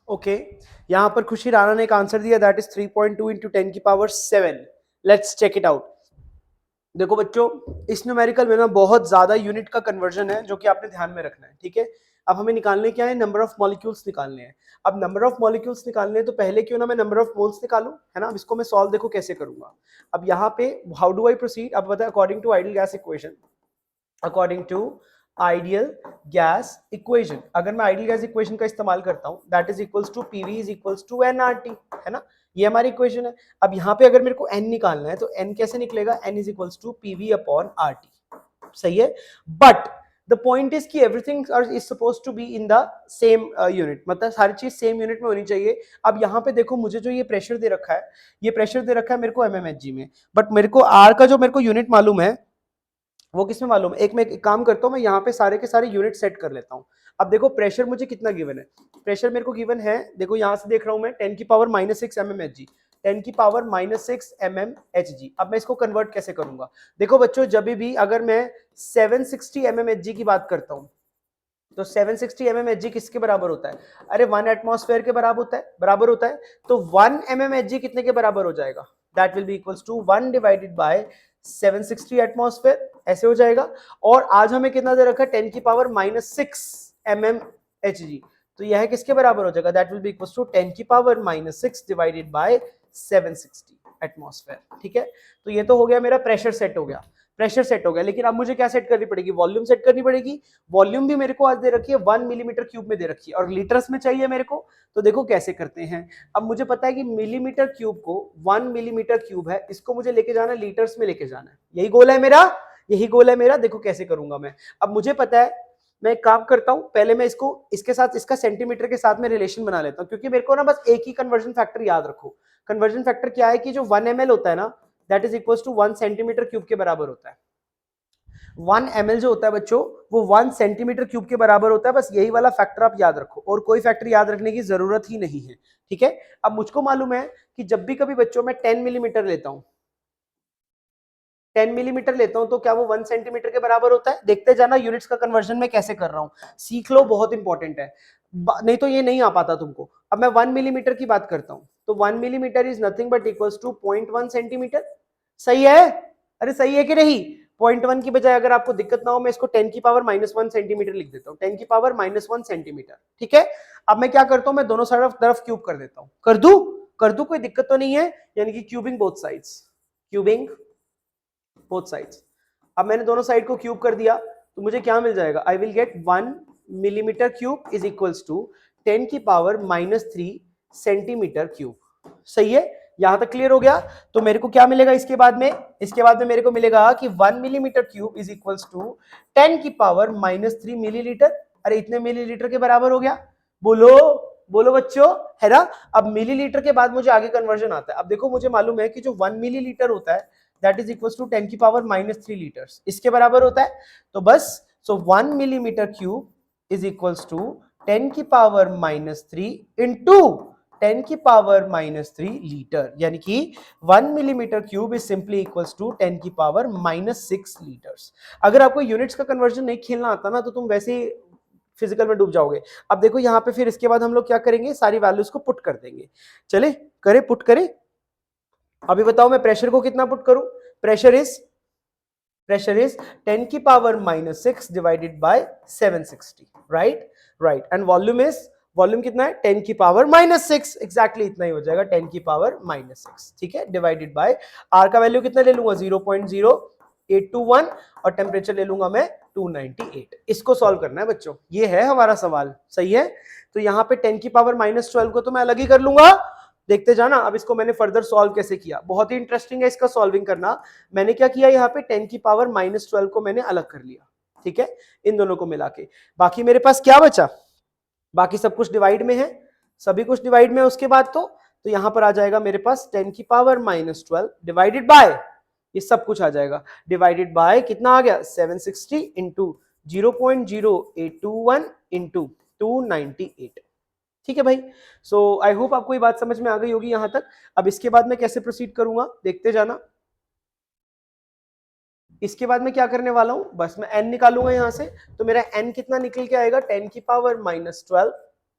ओके यहाँ पर खुशी राणा ने एक आंसर दिया दैट इज 3.2 इंटू 10 की power 7। Let's check it out. देखो बच्चों इस न्यूमेरिकल में ना बहुत ज्यादा यूनिट का कन्वर्जन है जो कि आपने ध्यान में रखना है, ठीक है। अब हमें निकालने क्या है, नंबर ऑफ मॉलिक्यूल्स निकालने हैं। अब नंबर ऑफ मॉलिक्यूल्स निकालने हैं तो पहले क्यों ना मैं नंबर ऑफ मोल्स निकालूं, है ना। अब इसको मैं सॉल्व देखो कैसे करूंगा। अब यहाँ पे हाउ डू आई प्रोसीड, अब बताए according to ideal gas equation, according to ideal gas equation, अगर मैं आइडियल गैस इक्वेशन का इस्तेमाल करता हूं that is equals to PV is equals to NRT, है ना। ये हमारी इक्वेशन है। अब यहाँ पे अगर मेरे को n निकालना है तो n कैसे निकलेगा, n is equals to PV upon RT, सही है। बट द पॉइंट इज कि everything is suppose to be in the same unit, मतलब सारी चीज सेम यूनिट में होनी चाहिए। अब यहाँ पे देखो मुझे जो ये प्रेशर दे रखा है, ये प्रेशर दे रखा है मेरे को एमएमएचजी में, बट मेरे को आर का जो मेरे को यूनिट मालूम है वो किसमें मालूम है। एक मैं एक काम करता हूं, मैं यहाँ पे सारे के सारे यूनिट सेट कर लेता हूं। अब देखो प्रेशर मुझे कितना गिवन है, प्रेशर मेरे को गिवन है, देखो यहाँ से देख रहा हूं मैं 10 की पावर -6 mmHg, 10 की पावर -6 mmHg। अब मैं इसको कन्वर्ट कैसे करूंगा, देखो बच्चों जब भी अगर मैं 760 mmHg की बात करता हूं तो 760 mmHg किसके बराबर होता है, अरे 1 एटमॉस्फेयर के बराबर होता है। तो 1 mmHg कितने के बराबर हो जाएगा, that will be equals to 1 divided by 760 atmosphere, ऐसे हो जाएगा। और आज हमें कितना दे रखा है, 10 की पावर -6 mmHg, तो यह किसके बराबर हो जाएगा, that will be equals to 10 की पावर -6 डिवाइडेड बाय 760 एटमॉस्फेयर, ठीक है। तो ये तो हो गया मेरा प्रेशर सेट हो गया, प्रेशर सेट हो गया। लेकिन अब मुझे क्या सेट करनी पड़ेगी, वॉल्यूम सेट करनी पड़ेगी। वॉल्यूम भी मेरे को आज दे रखी है 1 मिलीमीटर क्यूब में दे रखी है और लीटर्स में चाहिए मेरे को। तो देखो कैसे करते हैं, अब मुझे पता है कि मिलीमीटर क्यूब को 1 मिलीमीटर क्यूब है, इसको मुझे लेके जाना है लीटर्स में लेके जाना है, यही गोल है मेरा, यही गोल है मेरा, देखो कैसे करूंगा मैं। अब मुझे पता है, मैं एक काम करता हूं, पहले मैं इसको इसके साथ, इसका सेंटीमीटर के साथ में रिलेशन बना लेता हूं, क्योंकि मेरे को ना बस एक ही कन्वर्जन फैक्टर याद रखो। कन्वर्जन फैक्टर क्या है कि जो 1 ml होता है ना, that is equal to 1 centimetre cube के बराबर होता है। 1 ml जो होता है बच्चों, वो 1 सेंटीमीटर क्यूब के बराबर होता है। बस यही वाला फैक्टर आप याद रखो, और कोई फैक्टर याद रखने की जरूरत ही नहीं है, ठीक है। अब मुझको मालूम है कि जब भी कभी बच्चों मैं 10 मिलीमीटर लेता हूं, 10 मिलीमीटर लेता हूं, तो क्या वो 1 सेंटीमीटर के बराबर होता है? देखते जाना यूनिट्स का कन्वर्जन मैं कैसे कर रहा हूं, सीख लो, बहुत इंपॉर्टेंट है, नहीं तो ये नहीं आ पाता तुमको। अब मैं 1 मिलीमीटर की बात करता हूं, तो 1 millimetre is nothing but equals to 0.1 centimetre. सही है? अरे सही है कि नहीं? 0.1 की बजाय अगर आपको दिक्कत ना हो, मैं इसको 10 की पावर -1 सेंटीमीटर लिख देता हूँ, 10 की पावर -1 सेंटीमीटर, ठीक है। अब मैं क्या करता हूँ, मैं दोनों साइड तरफ क्यूब कर देता हूँ। कर दू, कोई दिक्कत तो नहीं है, यानी कि cubing both sides, cubing both sides. अब मैंने दोनों साइड को क्यूब कर दिया, तो मुझे क्या मिल जाएगा? I will get 1 millimetre cube is equals to 10 की पावर -3 सेंटीमीटर क्यूब। सही है? यहां तक क्लियर हो गया? तो मेरे को क्या मिलेगा इसके बाद में? इसके बाद में मेरे को मिलेगा कि 1 millimetre cube is equals to 10 की पावर -3 मिलीलीटर। अरे इतने मिलीलीटर के बराबर हो गया, बोलो बोलो बच्चों, है ना। अब मिलीलीटर के बाद मुझे आगे कन्वर्जन आता है। अब देखो, मुझे मालूम है कि जो 1 मिलीलीटर होता है दैट इज इक्वल टू 10 की पावर -3 लीटर्स, इसके बराबर होता है। तो बस, so 1 millimetre cube is equal to 10 की पावर -3 इंटू 10 की पावर -3 लीटर, यानी कि 1 millimetre cube is simply equals to 10 की पावर -6 लीटर्स। अगर आपको यूनिट्स का कन्वर्जन नहीं खेलना आता ना, तो तुम वैसे ही फिजिकल में डूब जाओगे। अब देखो यहाँ पे, फिर इसके बाद हम लोग क्या करेंगे, सारी वैल्यूज को पुट कर देंगे। चले करे, पुट करें। अभी बताओ मैं प्रेशर को कितना पुट करूं? प्रेशर इज 10 की power -6 divided by 760, right right. And volume कितना है? 10 की पावर -6, एग्जैक्टली इतना ही हो जाएगा, 10 की पावर -6, ठीक है, डिवाइडेड बाय आर का वैल्यू कितना ले लूंगा? 0.0821, और टेम्परेचर ले लूंगा मैं 298। इसको सॉल्व करना है बच्चों, ये है हमारा सवाल, सही है। तो यहाँ पे 10 की पावर -12 को तो मैं अलग ही कर लूंगा, देखते जाना। अब इसको मैंने फर्दर सॉल्व कैसे किया, बहुत ही इंटरेस्टिंग है इसका सॉल्विंग करना। मैंने क्या किया, यहाँ पे 10 की पावर -12 को मैंने अलग कर लिया, ठीक है, इन दोनों को मिला के। बाकी मेरे पास क्या बचा? बाकी सब कुछ डिवाइड में है, सभी कुछ डिवाइड में है। उसके बाद तो यहां पर आ जाएगा मेरे पास 10 की पावर -12 डिवाइडेड बाय, ये सब कुछ आ जाएगा डिवाइडेड बाय कितना आ गया? 760 इंटू 0.0821 इंटू 298, ठीक है भाई। सो आई होप आपको ये बात समझ में आ गई होगी यहां तक। अब इसके बाद मैं कैसे प्रोसीड करूंगा, देखते जाना। इसके बाद मैं क्या करने वाला हूं, बस मैं n निकालूंगा यहां से, तो मेरा n कितना निकल के आएगा? 10 की पावर -12,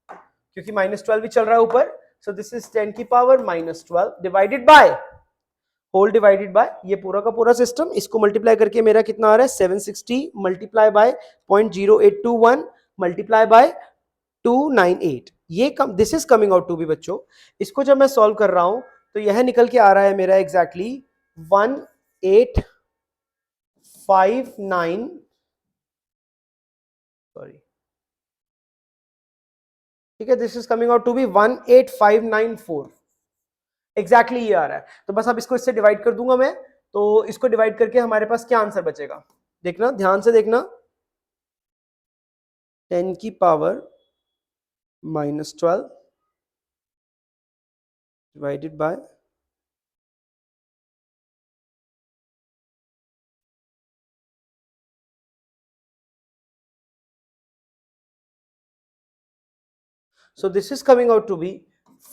क्योंकि -12 भी चल रहा है ऊपर, सो दिस इज 10 की power -12 divided by, whole divided by ये पूरा का पूरा सिस्टम, इसको मल्टीप्लाई करके मेरा कितना आ रहा है? 760 मल्टीप्लाई बाय 0.0821 मल्टीप्लाई बाय 298, ये come, this is coming out to be बच्चों, इसको जब मैं सॉल्व कर रहा हूं, तो यह निकल के आ रहा है मेरा एग्जैक्टली 1859, सॉरी, ठीक है, this is coming out to be 18594, exactly ये आ रहा है। तो बस अब इसको इससे डिवाइड कर दूंगा मैं, तो इसको डिवाइड करके हमारे पास क्या आंसर बचेगा, देखना ध्यान से देखना। 10 की power -12 divided bye, so this is coming out to be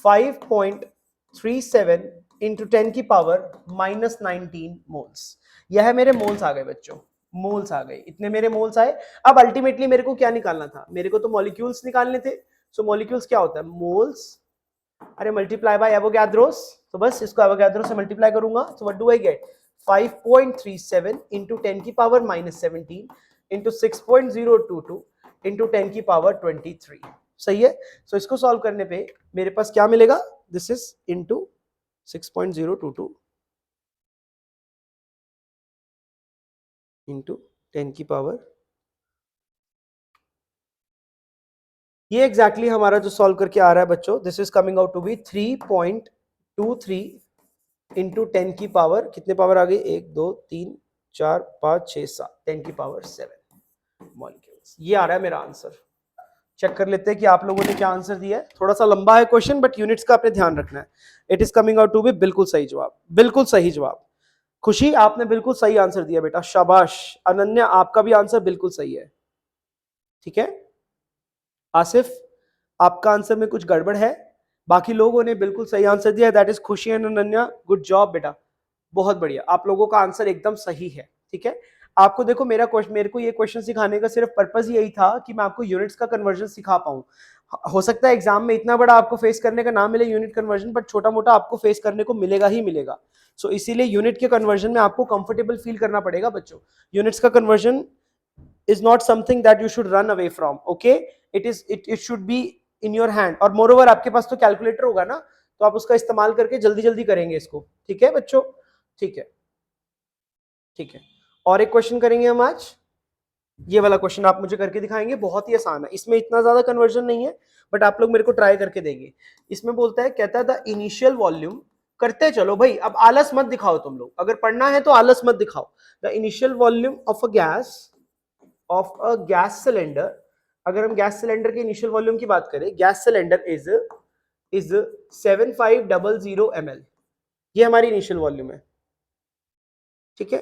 5.37 into 10 की पावर -19 मोल्स। यह है मेरे मोल्स आ गए बच्चों, मोल्स आ गए, इतने मेरे मोल्स आए। अब अल्टीमेटली मेरे को क्या निकालना था? मेरे को तो मॉलिक्यूल्स निकालने थे। सो मॉलिक्यूल्स क्या होता है? मोल्स, अरे मल्टीप्लाई बाय एवोगैड्रोस, तो बस इसको एवोगैड्रो से मल्टीप्लाई करूंगा, तो what do I gate? 5.37 into 10 की पावर -17 into 6.022 into 10 की पावर 23, सही है। सो इसको सॉल्व करने पे मेरे पास क्या मिलेगा? दिस इज इंटू 6.022 इंटू 10 की पावर, ये एग्जैक्टली हमारा जो सॉल्व करके आ रहा है बच्चों, this is coming out to be 3.23 into 10 की पावर, कितने पावर आ गई? 1 2 3 4 5 6 7 10 की पावर 7 मॉलिक्यूल्स। ये आ रहा है मेरा आंसर। चेक कर लेते हैं कि आप लोगों ने क्या आंसर दिया है। थोड़ा सा लंबा है क्वेश्चन, बट यूनिट्स का आपने ध्यान रखना है। It is coming out to be बिल्कुल सही जवाब, बिल्कुल सही जवाब। खुशी, आपने बिल्कुल सही आंसर दिया बेटा, शाबाश। अनन्या, आपका भी आंसर बिल्कुल सही है। ठीक है, आसिफ, आपका आंसर में कुछ गड़बड़ है। बाकी लोगों ने बिल्कुल सही आंसर दिया, दैट इज खुशी एंड अनन्या, गुड जॉब बेटा, बहुत बढ़िया। आप लोगों का आंसर एकदम सही है। ठीक है, आपको देखो मेरा क्वेश्चन, मेरे को ये क्वेश्चन सिखाने का सिर्फ पर्पस यही था कि मैं आपको यूनिट्स का कन्वर्जन सिखा पाऊं। हो सकता है एग्जाम में इतना बड़ा आपको फेस करने का ना मिले यूनिट कन्वर्जन, बट छोटा मोटा आपको फेस करने को मिलेगा ही मिलेगा। सो इसीलिए यूनिट के कन्वर्जन में आपको कंफर्टेबल फील करना पड़ेगा बच्चों। यूनिट्स का conversion is not something that you should run away from. Okay, it should be in your hand. और moreover आपके पास तो कैलकुलेटर होगा ना, तो आप उसका इस्तेमाल करके जल्दी जल्दी करेंगे इसको। ठीक है बच्चों, ठीक है, ठीक है। और एक क्वेश्चन करेंगे हम आज। ये वाला क्वेश्चन आप मुझे करके दिखाएंगे, बहुत ही आसान है, इसमें इतना ज्यादा कन्वर्जन नहीं है, बट आप लोग मेरे को ट्राई करके देंगे। इसमें बोलता है, कहता है द इनिशियल वॉल्यूम, करते चलो भाई, अब आलस मत दिखाओ तुम लोग, अगर पढ़ना है तो आलस मत दिखाओ। The initial volume of a gas cylinder, अगर हम गैस सिलेंडर के इनिशियल वॉल्यूम की बात करें, गैस सिलेंडर इज 7500 ml, ये हमारी इनिशियल वॉल्यूम है। ठीक है,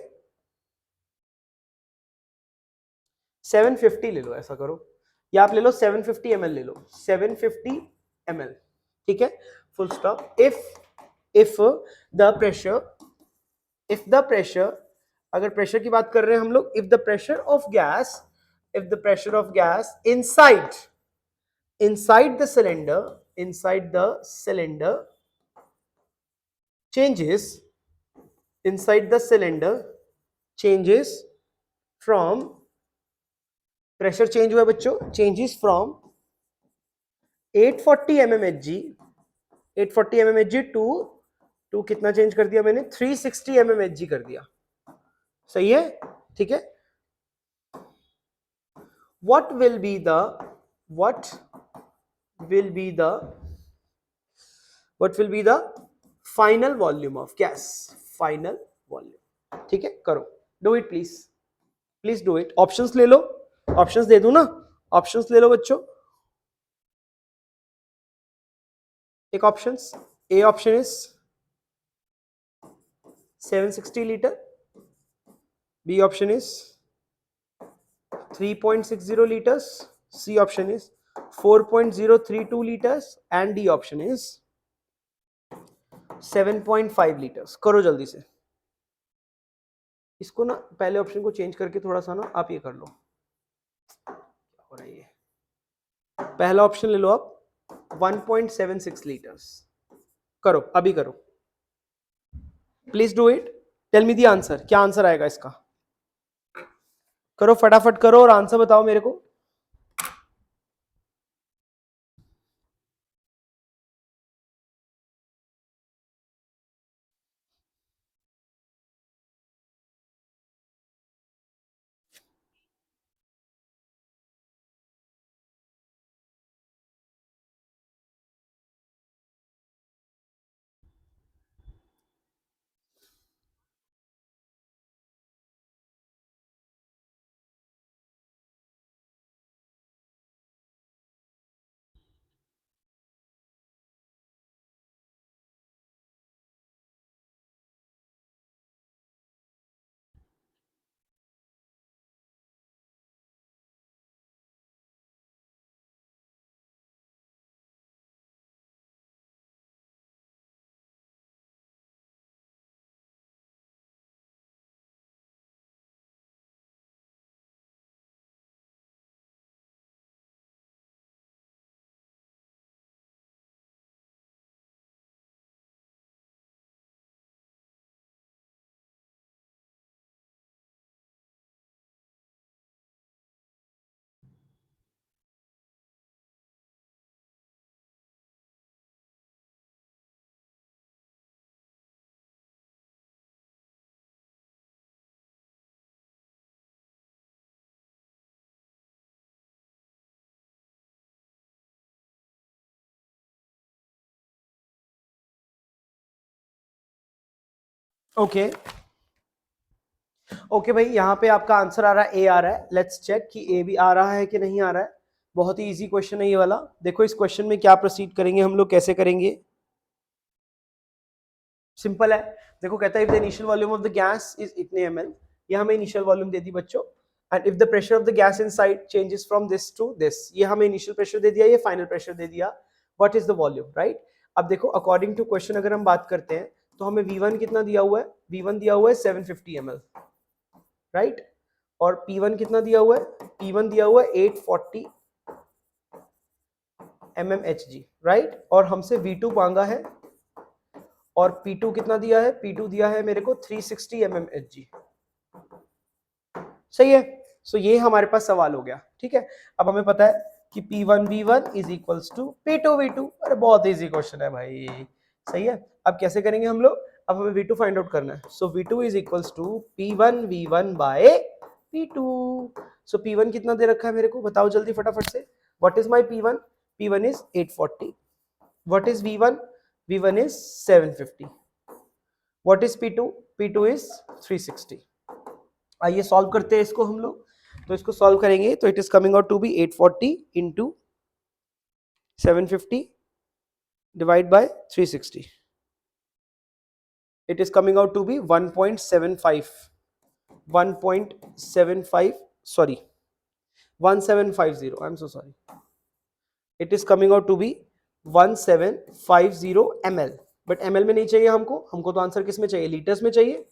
750 ले लो, ऐसा करो, या आप ले लो 750 ml, ले लो 750 ml। ठीक है, full stop. If the pressure, अगर प्रेशर की बात कर रहे हैं हम लोग, if the pressure of gas inside the cylinder changes, from, pressure change हुआ बच्चों, changes from 840 mmHg, 840 mmHg to कितना चेंज कर दिया मैंने, 360 mmHg कर दिया। सही है, ठीक है। what will be the what will be the final volume of gas, final volume. ठीक है, करो, do it please, please do it. Options ले लो, ऑप्शंस दे दूं ना, ऑप्शंस ले लो बच्चों। एक options, A option is 760 litre, B option is 3.60 liters, C option is 4.032 liters and D option is 7.5 liters। करो जल्दी से इसको ना, पहले ऑप्शन को चेंज करके थोड़ा सा ना आप ये कर लो, क्या हो रहा है ये, पहला ऑप्शन ले लो आप 1.76 लीटर्स। करो, अभी करो, please do it, tell me the answer, क्या आंसर आएगा इसका, करो फटाफट करो और आंसर बताओ मेरे को। ओके, ओके भाई, यहाँ पे आपका आंसर आ रहा है ए आ रहा है। लेट्स चेक कि ए भी आ रहा है कि नहीं आ रहा है। बहुत ही इजी क्वेश्चन है ये वाला। देखो इस क्वेश्चन में क्या प्रोसीड करेंगे हम लोग, कैसे करेंगे। सिंपल है। देखो कहता है if the initial volume of the gas is इतने ml, ये हमें इनिशियल वॉल्यूम दे दी बच्चों। And if the pressure of the gas inside changes from this to this, ये हमें इनिशियल प्रेशर दे दिया, ये फाइनल प्रेशर दे दिया। What is the volume, right. अब देखो अकॉर्डिंग टू क्वेश्चन अगर हम बात करते हैं तो हमें V1 कितना दिया हुआ है, V1 दिया हुआ है 750 ml, राइट। और P1 कितना दिया हुआ है, P1 दिया हुआ है 840 mmHg, राइट। और हमसे V2 मांगा है, और P2 कितना दिया है, P2 दिया है मेरे को 360 mmHg, सही है। सो ये हमारे पास सवाल हो गया, ठीक है। अब हमें पता है कि P1 V1 is equals to P2 V2। अरे बहुत इजी क्वेश्चन है भाई, सही है। अब कैसे करेंगे हम लोग, अब हमें V2 फाइंड आउट करना है। So V2 is equals to P1 V1 by P2। So P1 कितना दे रखा है मेरे को, बताओ जल्दी फटाफट से। What is my P1, P1 is 840। What is V1, V1 is 750। What is P2, P2 is 360। आइए सॉल्व करते हैं इसको हम लोग। तो इसको सॉल्व करेंगे तो it is coming out to be 840 into 750 divide by 360। It is coming out to be 1.75, 1.75, sorry 1750, I am so sorry. It is coming out to be 1750 ml, but ml में नहीं चाहिए हमको, हमको तो आंसर किस में चाहिए, लीटर्स में चाहिए।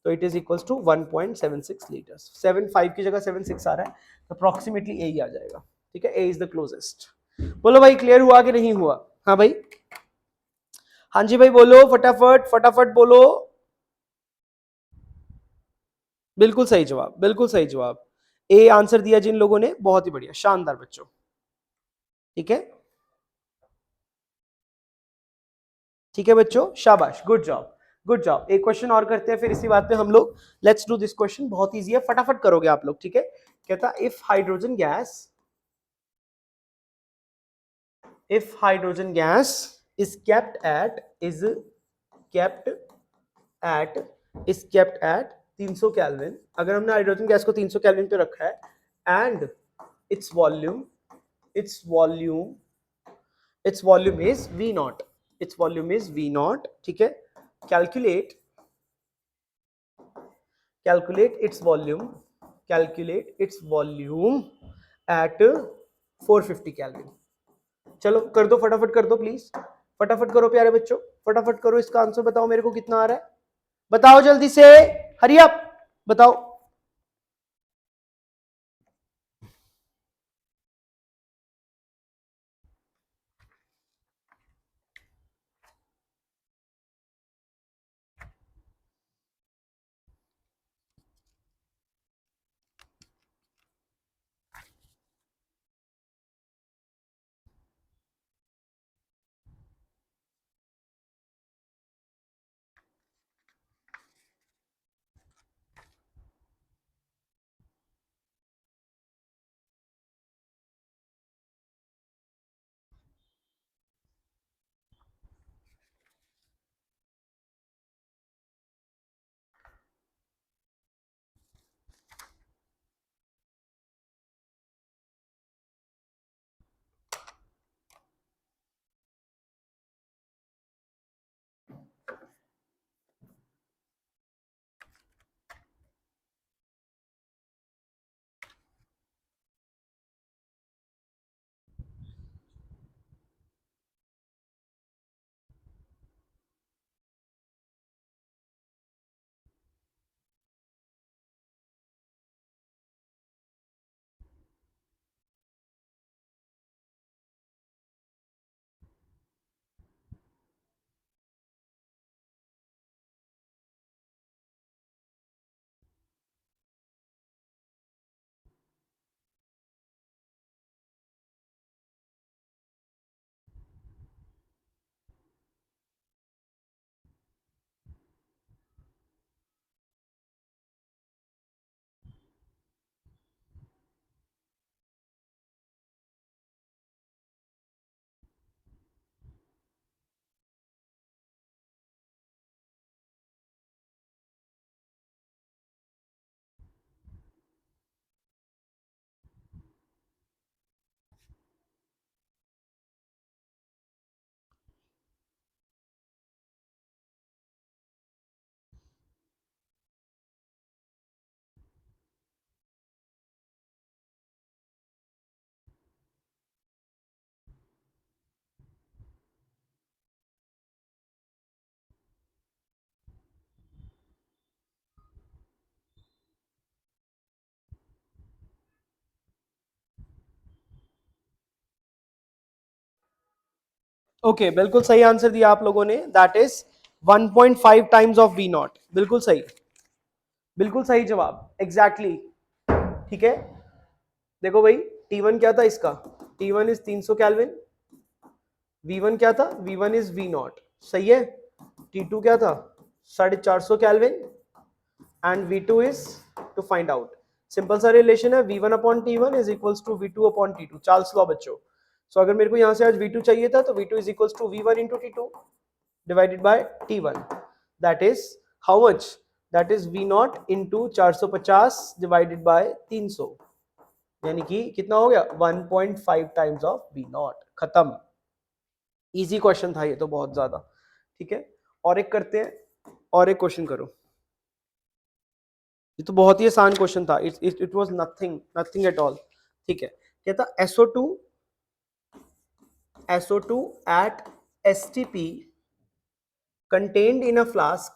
तो it is equals to 1.76 litres. 75 की जगह 76 आ रहा है, तो अप्रोक्सीमेटली ए ही आ जाएगा, ठीक है। ए इज द क्लोजेस्ट। बोलो भाई क्लियर हुआ कि नहीं हुआ। हाँ भाई, हाँ जी भाई बोलो, फटाफट फटाफट बोलो। बिल्कुल सही जवाब, बिल्कुल सही जवाब। ए आंसर दिया जिन लोगों ने, बहुत ही बढ़िया, शानदार बच्चों, ठीक है। ठीक है बच्चों, शाबाश, गुड जॉब, गुड जॉब। एक क्वेश्चन और करते हैं फिर इसी बात पे हम लोग। लेट्स डू दिस क्वेश्चन, बहुत इजी है, फटाफट करोगे आप लोग, ठीक है। कहता if hydrogen gas, if hydrogen gas is kept at is kept at is kept at 300 kelvin, अगर हमने हाइड्रोजन गैस को 300 केल्विन पे रखा है, and its volume its volume its volume is V naught, its volume is V naught, ठीक है। calculate calculate its volume calculate its volume at 450 kelvin. चलो कर दो, फटाफट कर दो प्लीज, फटाफट करो प्यारे बच्चों, फटाफट करो। इसका आंसर बताओ मेरे को कितना आ रहा है, बताओ जल्दी से, हरी अप, बताओ। ओके बिल्कुल सही आंसर दिया आप लोगों ने, that is 1.5 times of V naught, बिल्कुल सही, बिल्कुल सही जवाब, एग्जैक्टली exactly. ठीक है, देखो भाई T1 क्या था इसका, T1 इज 300 केल्विन, V1 क्या था, V1 इज V नॉट, सही है, T2 क्या था 450 kelvin and V2 is to find out, simple सा रिलेशन है, V1 upon T1 is equals to V2 upon T2, Charles law बच्चों। सो अगर मेरे को यहां से आज V2 चाहिए था तो V2 is equals to V1 into T2 divided by T1, that is how much, that is V naught into 450 divided by 300, यानी कि कितना हो गया 1.5 टाइम्स ऑफ V naught, खत्म, इजी क्वेश्चन था ये तो बहुत ज्यादा, ठीक है, और एक करते हैं, और एक क्वेश्चन करो, ये तो बहुत ही आसान क्वेश्चन था, it was nothing nothing at all, ठीक है, कहता SO2 at STP contained in a flask,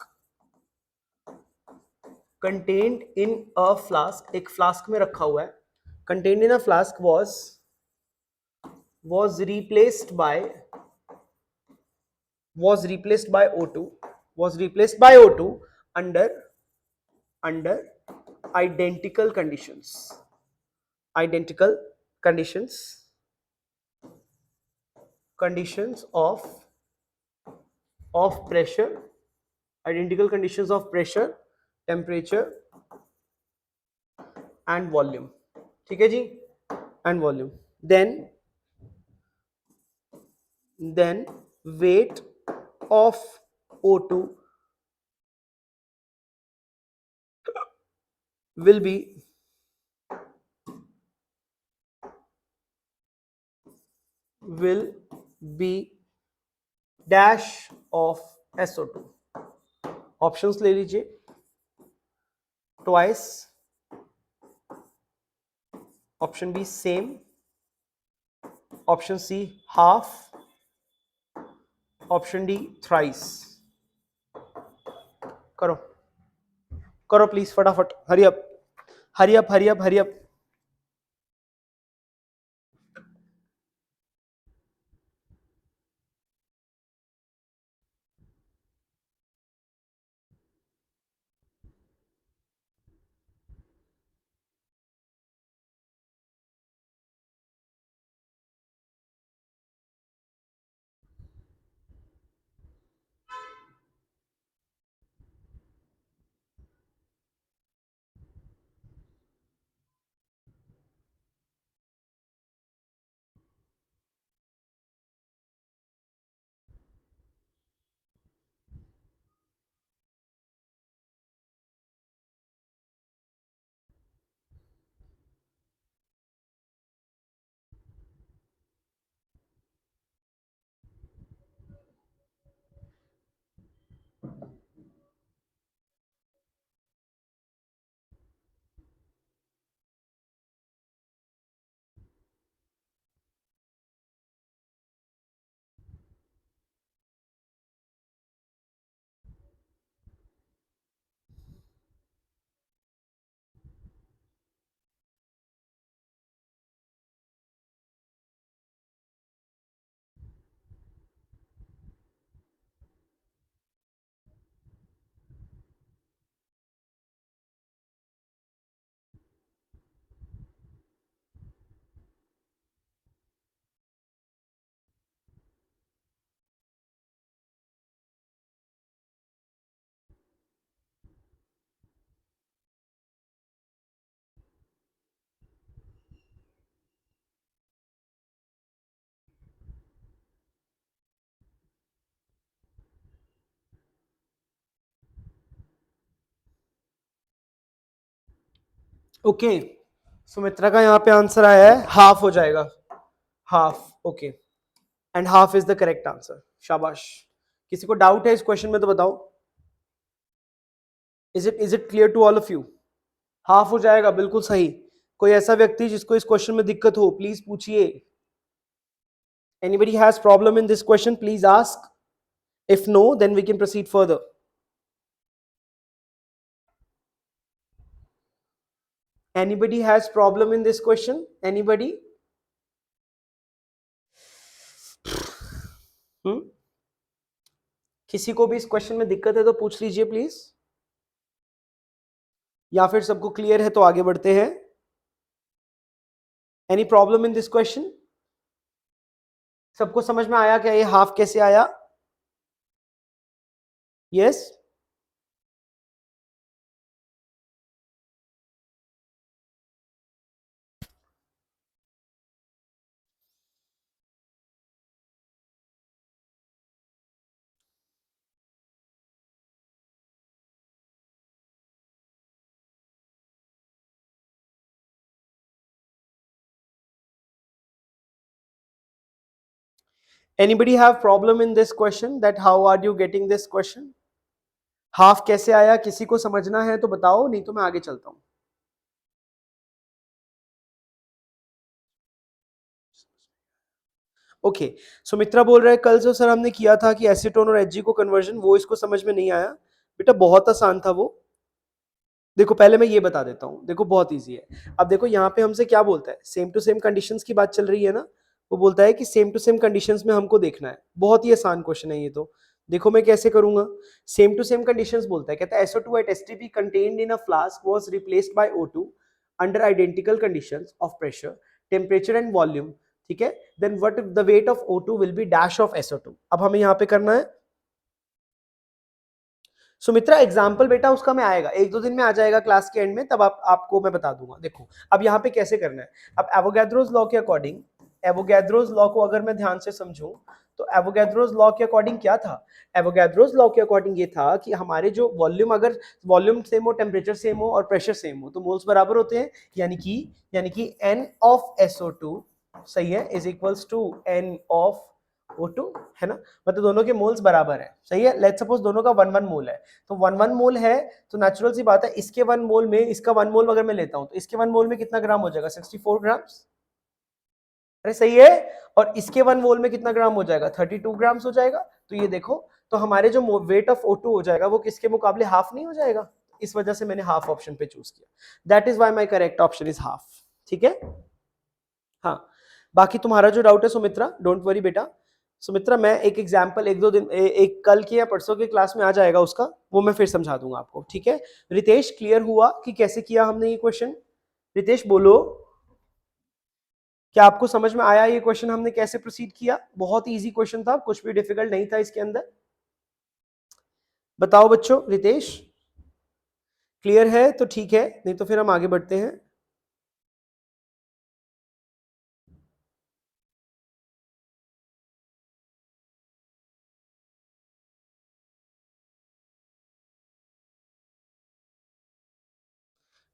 contained in a flask, एक फ्लास्क में रखा हुआ है, contained in a flask was replaced by O2, was replaced by O2 under under identical conditions, identical conditions of pressure, identical conditions of pressure, temperature and volume, ठीक है जी, and volume, then weight of O2 will be dash of SO2, options ले लीजिए, twice, option B same, option C half, option D thrice, करो करो please फटाफट, hurry up hurry up hurry up hurry up, okay, Sumitra का यहाँ पे answer आया है हाफ हो जाएगा, half, okay, and half is the correct answer, शाबाश, किसी को डाउट है इस क्वेश्चन में तो बताओ, is it clear to all of you, half हो जाएगा, बिल्कुल सही, कोई ऐसा व्यक्ति जिसको इस क्वेश्चन में दिक्कत हो प्लीज पूछिए, anybody has problem in this question please ask, if no then we can proceed further, anybody has problem in this question, anybody, किसी को भी इस क्वेश्चन में दिक्कत है तो पूछ लीजिए प्लीज, या फिर सबको क्लियर है तो आगे बढ़ते हैं। Any problem in this question? सबको समझ में आया क्या ये हाफ कैसे आया? Yes? Anybody have problem in this question that how are you getting this question? Half कैसे आया? किसी को समझना है तो बताओ, नहीं तो मैं आगे चलता हूं। ओके, सुमित्रा बोल रहे हैं कल जो सर हमने किया था कि एसीटोन और एचजी को कन्वर्जन, वो इसको समझ में नहीं आया। बेटा बहुत आसान था वो। देखो पहले मैं ये बता देता हूँ, देखो बहुत इजी है। अब देखो यहाँ पे हमसे क्या बोलता है, सेम टू सेम कंडीशंस की बात चल रही है ना, वो बोलता है कि सेम टू सेम कंडीशंस में हमको देखना है। बहुत ही आसान क्वेश्चन है ये तो। देखो मैं कैसे करूंगा, सेम टू सेम कंडीशंस बोलता है, कहता है SO2 at STP contained in a flask was replaced by O2 under identical conditions of pressure, temperature and volume, ठीक है, then what the weight of O2 will be dash of SO2। अब हमें यहाँ पे करना है सुमित्रा एग्जाम्पल, बेटा उसका मैं आएगा, एक दो दिन में आ जाएगा क्लास के एंड में, तब आपको मैं बता दूंगा। देखो अब यहाँ पे कैसे करना है। अब एवोगैड्रोस लॉ के अकॉर्डिंग, एवोगैड्रोस लॉ को अगर मैं ध्यान से समझूं तो एवोगैड्रोस लॉ के अकॉर्डिंग क्या था, एवोगैड्रोस लॉ के अकॉर्डिंग ये था कि हमारे जो वॉल्यूम, अगर वॉल्यूम सेम हो, टेम्परेचर सेम हो और प्रेशर सेम हो तो मोल्स बराबर होते हैं, यानी कि N of SO2 सही है is equals to N of O2, है ना, मतलब दोनों के मोल्स बराबर है। सही है, लेट्स सपोज दोनों का 1 1 मोल है, तो 1 1 मोल है तो नेचुरल सी बात है इसके 1 मोल में इसका 1 मोल अगर मैं लेता हूं तो इसके 1 मोल में कितना ग्राम हो जाएगा, 64 ग्राम्स। अरे सही है, और इसके 1 मोल में कितना ग्राम हो जाएगा, 32 ग्राम्स हो जाएगा। तो ये देखो, तो हमारे जो वेट ऑफ O2 हो जाएगा वो किसके मुकाबले हाफ नहीं हो जाएगा, इस वजह से मैंने हाफ ऑप्शन पे चूज किया। That is why my correct option is half. ठीक है, हाँ, बाकी तुम्हारा जो डाउट है सुमित्रा, डोंट वरी बेटा। सुमित्रा मैं एक एग्जाम्पल एक दो दिन एक कल की या परसों की क्लास में आ जाएगा उसका, वो मैं फिर समझा दूंगा आपको। ठीक है, रितेश क्लियर हुआ कि कैसे किया हमने ये क्वेश्चन? रितेश बोलो, क्या आपको समझ में आया ये क्वेश्चन हमने कैसे प्रोसीड किया? बहुत इजी क्वेश्चन था, कुछ भी डिफिकल्ट नहीं था इसके अंदर। बताओ बच्चों, रितेश क्लियर है तो ठीक है, नहीं तो फिर हम आगे बढ़ते हैं।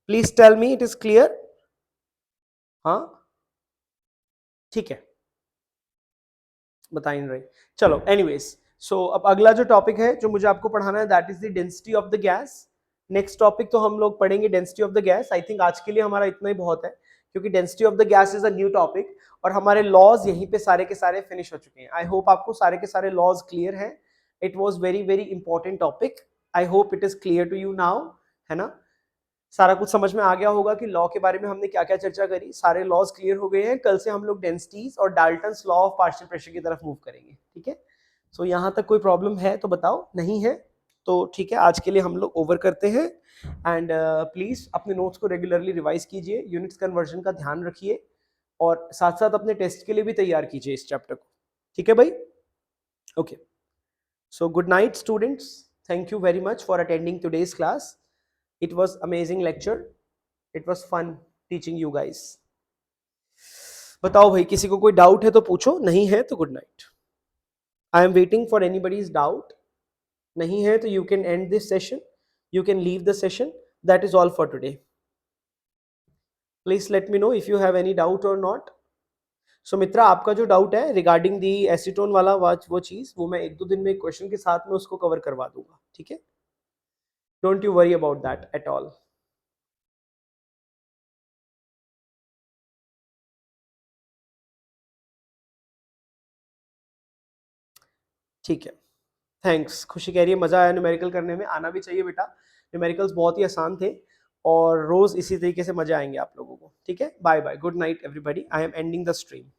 Please tell me it is clear. हाँ ठीक है, बता ही नहीं रही। चलो एनीवेज, सो अब अगला जो टॉपिक है जो मुझे आपको पढ़ाना है that is the density of the gas. Next topic तो हम लोग पढ़ेंगे density of the gas. I think आज के लिए हमारा इतना ही बहुत है, क्योंकि density of the gas is a new topic और हमारे लॉज यहीं पे सारे के सारे फिनिश हो चुके हैं। आई होप आपको सारे के सारे लॉज क्लियर हैं। It was very very important topic. I hope it is clear to you now, है ना? सारा कुछ समझ में आ गया होगा कि लॉ के बारे में हमने क्या क्या चर्चा करी, सारे लॉज क्लियर हो गए हैं। कल से हम लोग डेंसिटीज और Dalton's law of partial pressure की तरफ मूव करेंगे। ठीक है, सो यहाँ तक कोई प्रॉब्लम है तो बताओ, नहीं है तो ठीक है, आज के लिए हम लोग ओवर करते हैं। एंड प्लीज अपने नोट्स को रेगुलरली रिवाइज कीजिए, यूनिट्स कन्वर्जन का ध्यान रखिए और साथ साथ अपने टेस्ट के लिए भी तैयार कीजिए इस चैप्टर को। ठीक है भाई, okay, so good night students, thank you very much for attending today's class. It was amazing lecture. It was fun teaching you guys. बताओ भाई, किसी को कोई डाउट है तो पूछो, नहीं है तो good night. I am waiting for anybody's doubt. नहीं है तो you can and this session, you can leave the session. That is all for today. Please let me know if you have any doubt और not. सो मित्रा, आपका जो doubt है regarding the acetone वाला वो चीज, वो मैं एक दो दिन में क्वेश्चन के साथ में उसको कवर करवा दूंगा। ठीक है, don't you worry about that at all. ठीक है, थैंक्स। खुशी कह रही है मजा आया न्यूमेरिकल करने में, आना भी चाहिए बेटा। न्यूमेरिकल्स बहुत ही आसान थे और रोज इसी तरीके से मजा आएंगे आप लोगों को। ठीक है, bye bye, good night everybody. I am ending the stream.